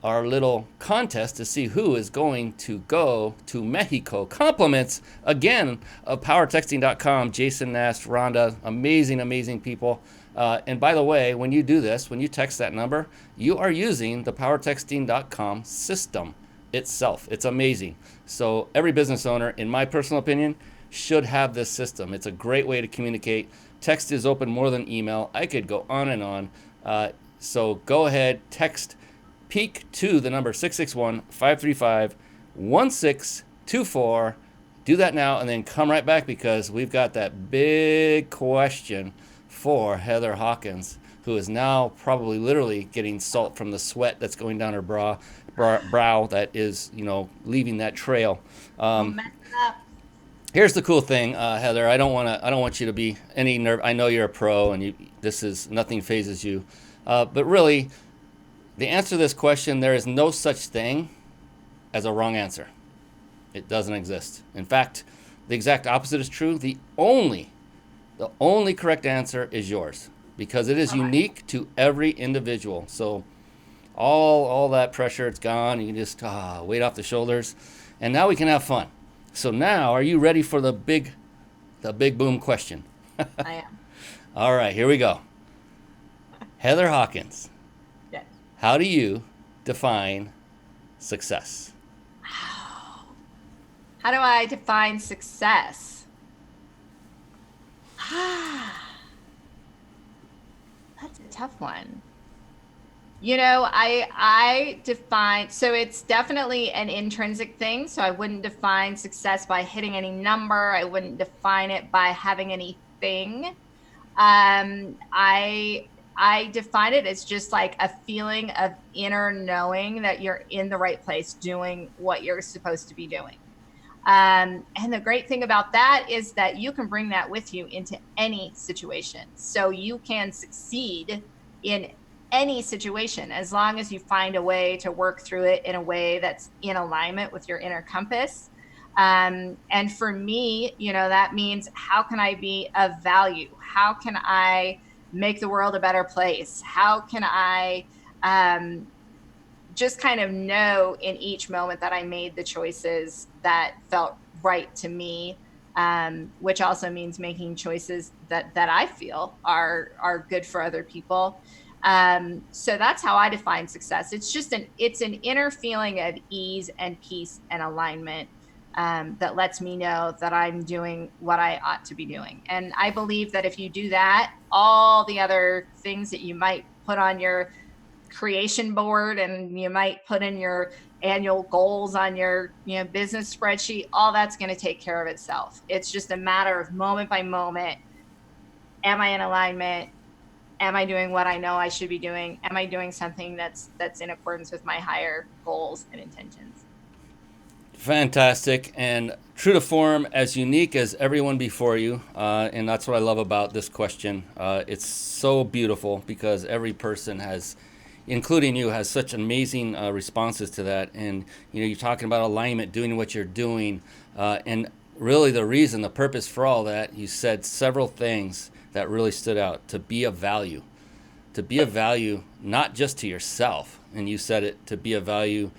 our little contest to see who is going to go to Mexico. Compliments again of powertexting.com, Jason Nast, Rhonda, amazing people. And by the way, when you do this, when you text that number, you are using the powertexting.com system itself. It's amazing. So every business owner, in my personal opinion, should have this system. It's a great way to communicate. Text is open more than email. I could go on and on. So go ahead, text peak to the number 661-535-1624. Do that now and then come right back, because we've got that big question for Heather Hawkins, who is now probably literally getting salt from the sweat that's going down her brow that is, leaving that trail. Here's the cool thing, Heather. I don't want you to be any nerve. I know you're a pro, and nothing phases you. But really, the answer to this question, there is no such thing as a wrong answer. It doesn't exist. In fact, the exact opposite is true. The only correct answer is yours, because it is unique to every individual. So all that pressure, it's gone. You can just weight off the shoulders, and now we can have fun. So now, are you ready for the big boom question? I am. All right, here we go. Heather Hawkins. Yes. How do you define success? How do I define success? That's a tough one. I define, so it's definitely an intrinsic thing. So I wouldn't define success by hitting any number. I wouldn't define it by having anything. I define it as just like a feeling of inner knowing that you're in the right place doing what you're supposed to be doing. And the great thing about that is that you can bring that with you into any situation. So you can succeed in any situation as long as you find a way to work through it in a way that's in alignment with your inner compass. And for me, that means, how can I be of value? How can I make the world a better place? How can I just kind of know in each moment that I made the choices that felt right to me, which also means making choices that I feel are good for other people. So that's how I define success. It's an inner feeling of ease and peace and alignment that lets me know that I'm doing what I ought to be doing. And I believe that if you do that, all the other things that you might put on your creation board and you might put in your annual goals on your business spreadsheet, all that's going to take care of itself. It's just a matter of moment by moment. Am I in alignment? Am I doing what I know I should be doing? Am I doing something that's in accordance with my higher goals and intentions? Fantastic, and true to form, as unique as everyone before you, and that's what I love about this question. It's so beautiful because every person has, including you, has such amazing responses to that. And you're talking about alignment, doing what you're doing, and really the purpose for all that. You said several things that really stood out. To be of value, not just to yourself, and you said it, to be of value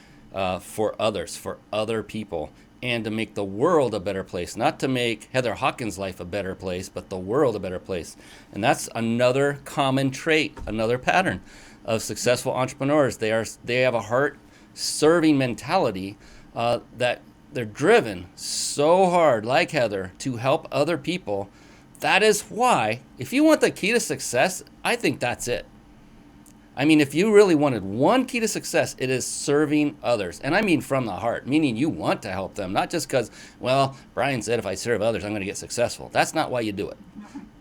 for others, for other people, and to make the world a better place. Not to make Heather Hawkins' life a better place, but the world a better place. And that's another common trait, another pattern of successful entrepreneurs. They have a heart-serving mentality that they're driven so hard, like Heather, to help other people. That is why, if you want the key to success, I think that's it. I mean, if you really wanted one key to success, it is serving others. And I mean from the heart, meaning you want to help them, not just because, well, Brian said if I serve others, I'm going to get successful. That's not why you do it.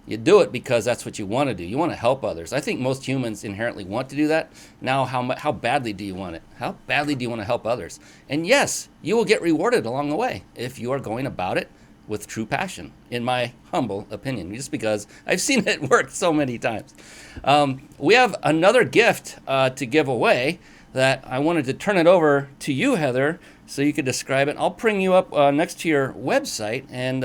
You do it because that's what you want to do. You want to help others. I think most humans inherently want to do that. Now, how badly do you want it? How badly do you want to help others? And yes, you will get rewarded along the way if you are going about it with true passion, in my humble opinion, just because I've seen it work so many times. We have another gift to give away. that I wanted to turn it over to you, Heather, so you could describe it. I'll bring you up next to your website and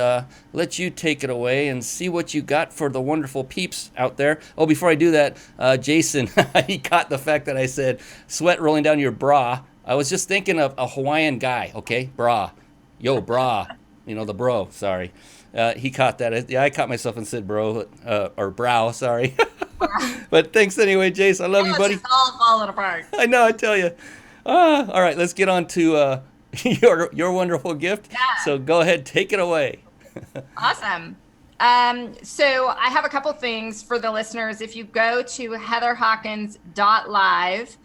let you take it away and see what you got for the wonderful peeps out there. Oh, before I do that, Jason, he caught the fact that I said sweat rolling down your bra. I was just thinking of a Hawaiian guy, okay? Bra. Yo, bra. You know, the bro, sorry. He caught that. Yeah, I caught myself and said bro, or brow, sorry. But thanks anyway, Jace. I love you, buddy. It's all falling apart. I know, I tell you. All right, let's get on to your wonderful gift. Yeah. So go ahead, take it away. Awesome. So I have a couple things for the listeners. If you go to heatherhawkins.live,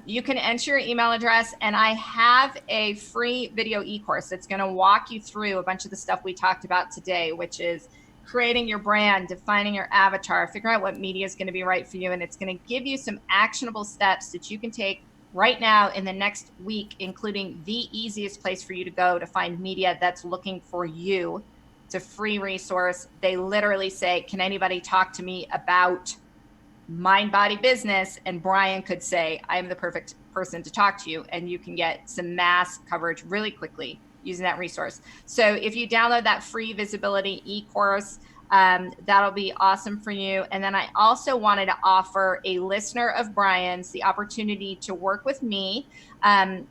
you can enter your email address, and I have a free video e-course that's going to walk you through a bunch of the stuff we talked about today, which is creating your brand, defining your avatar, figuring out what media is going to be right for you. And it's going to give you some actionable steps that you can take right now in the next week, including the easiest place for you to go to find media that's looking for you. It's a free resource. They literally say, can anybody talk to me about mind, body, business? And Brian could say, I am the perfect person to talk to you. And you can get some mass coverage really quickly using that resource. So if you download that free visibility e-course, that'll be awesome for you. And then I also wanted to offer a listener of Brian's the opportunity to work with me.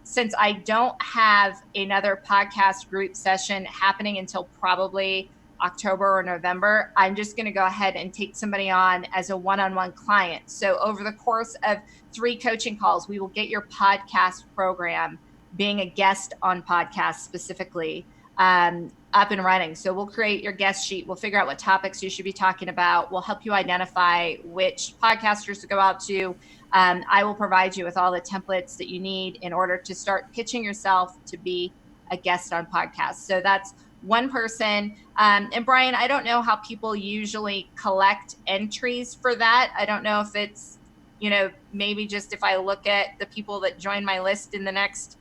Since I don't have another podcast group session happening until probably October or November, I'm just going to go ahead and take somebody on as a one-on-one client. So over the course of 3 coaching calls, we will get your podcast program, being a guest on podcasts specifically, up and running. So we'll create your guest sheet. We'll figure out what topics you should be talking about. We'll help you identify which podcasters to go out to. I will provide you with all the templates that you need in order to start pitching yourself to be a guest on podcasts. So that's one person. And Brian, I don't know how people usually collect entries for that. I don't know if it's, maybe just if I look at the people that join my list in the next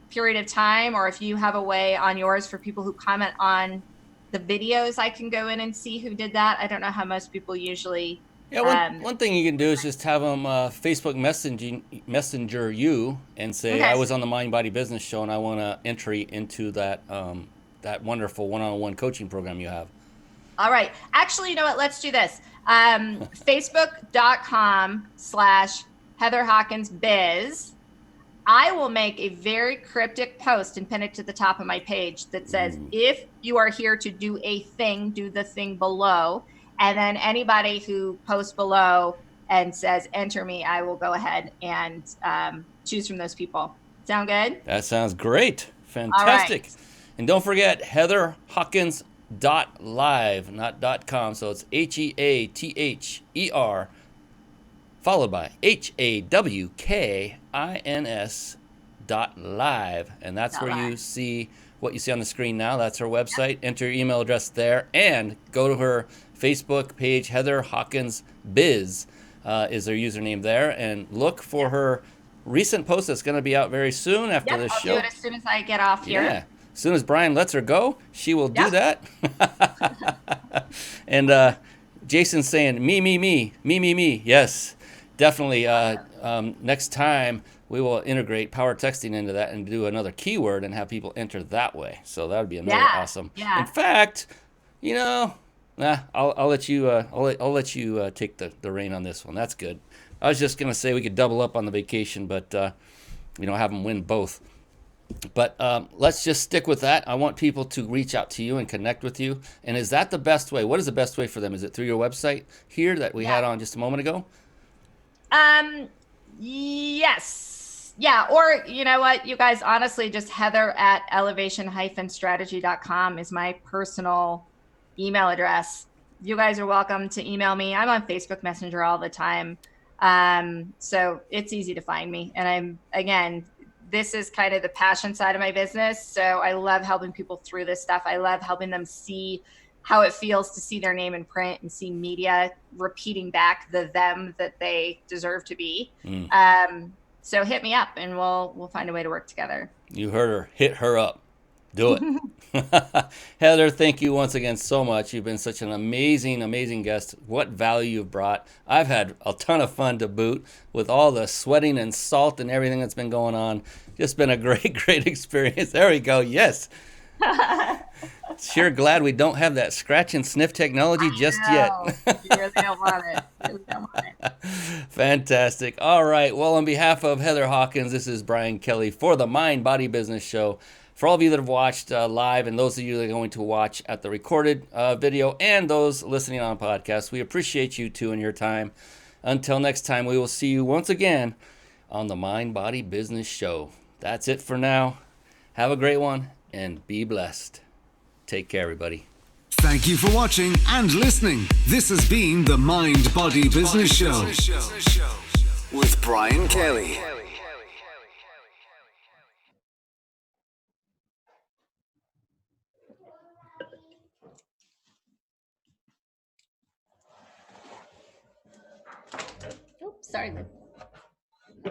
period of time, or if you have a way on yours for people who comment on the videos, I can go in and see who did that. I don't know how most people usually. Yeah, one thing you can do is just have them Facebook messenger you and say, Okay. I was on the Mind Body Business Show and I want an entry into that that wonderful one-on-one coaching program you have. All right. Actually, you know what? Let's do this. Facebook.com/HeatherHawkinsBiz. I will make a very cryptic post and pin it to the top of my page that says, if you are here to do a thing, do the thing below. And then anybody who posts below and says, enter me, I will go ahead and choose from those people. Sound good? That sounds great. Fantastic. All right. And don't forget, heatherhawkins.live, not .com. So it's HEATHER followed by HAWKINS.live. And that's where you see what you see on the screen now. That's her website. Enter your email address there and go to her Facebook page. Heather Hawkins Biz is her username there. And look for her recent post that's going to be out very soon after this show. I'll do it as soon as I get off here. Yeah. As soon as Brian lets her go, she will do that. And Jason's saying, me. Yes, definitely. Next time, we will integrate power texting into that and do another keyword and have people enter that way. So that would be another awesome. Yeah. In fact, I'll let you. I'll let you take the reign on this one. That's good. I was just gonna say we could double up on the vacation, but have them win both. But let's just stick with that. I want people to reach out to you and connect with you. And is that the best way? What is the best way for them? Is it through your website here that we had on just a moment ago? Yes. Yeah. Or you know what, you guys, honestly, just heather@elevation-strategy.com is my personal email address. You guys are welcome to email me. I'm on Facebook Messenger all the time. So it's easy to find me. And this is kind of the passion side of my business. So I love helping people through this stuff. I love helping them see how it feels to see their name in print and see media repeating back the them that they deserve to be. So hit me up and we'll find a way to work together. You heard her. Hit her up. Do it. Heather, thank you once again so much. You've been such an amazing, amazing guest. What value you've brought. I've had a ton of fun to boot with all the sweating and salt and everything that's been going on. Just been a great, great experience. There we go. Yes. Sure glad we don't have that scratch and sniff technology just yet. You really don't want it. Really don't want it. Fantastic. All right. Well, on behalf of Heather Hawkins, this is Brian Kelly for the Mind Body Business Show. For all of you that have watched live and those of you that are going to watch at the recorded video and those listening on podcast, we appreciate you too and your time. Until next time, we will see you once again on the Mind Body Business Show. That's it for now. Have a great one and be blessed. Take care, everybody. Thank you for watching and listening. This has been the Mind Body Business Show with Brian Kelly. Oops, sorry, Lou.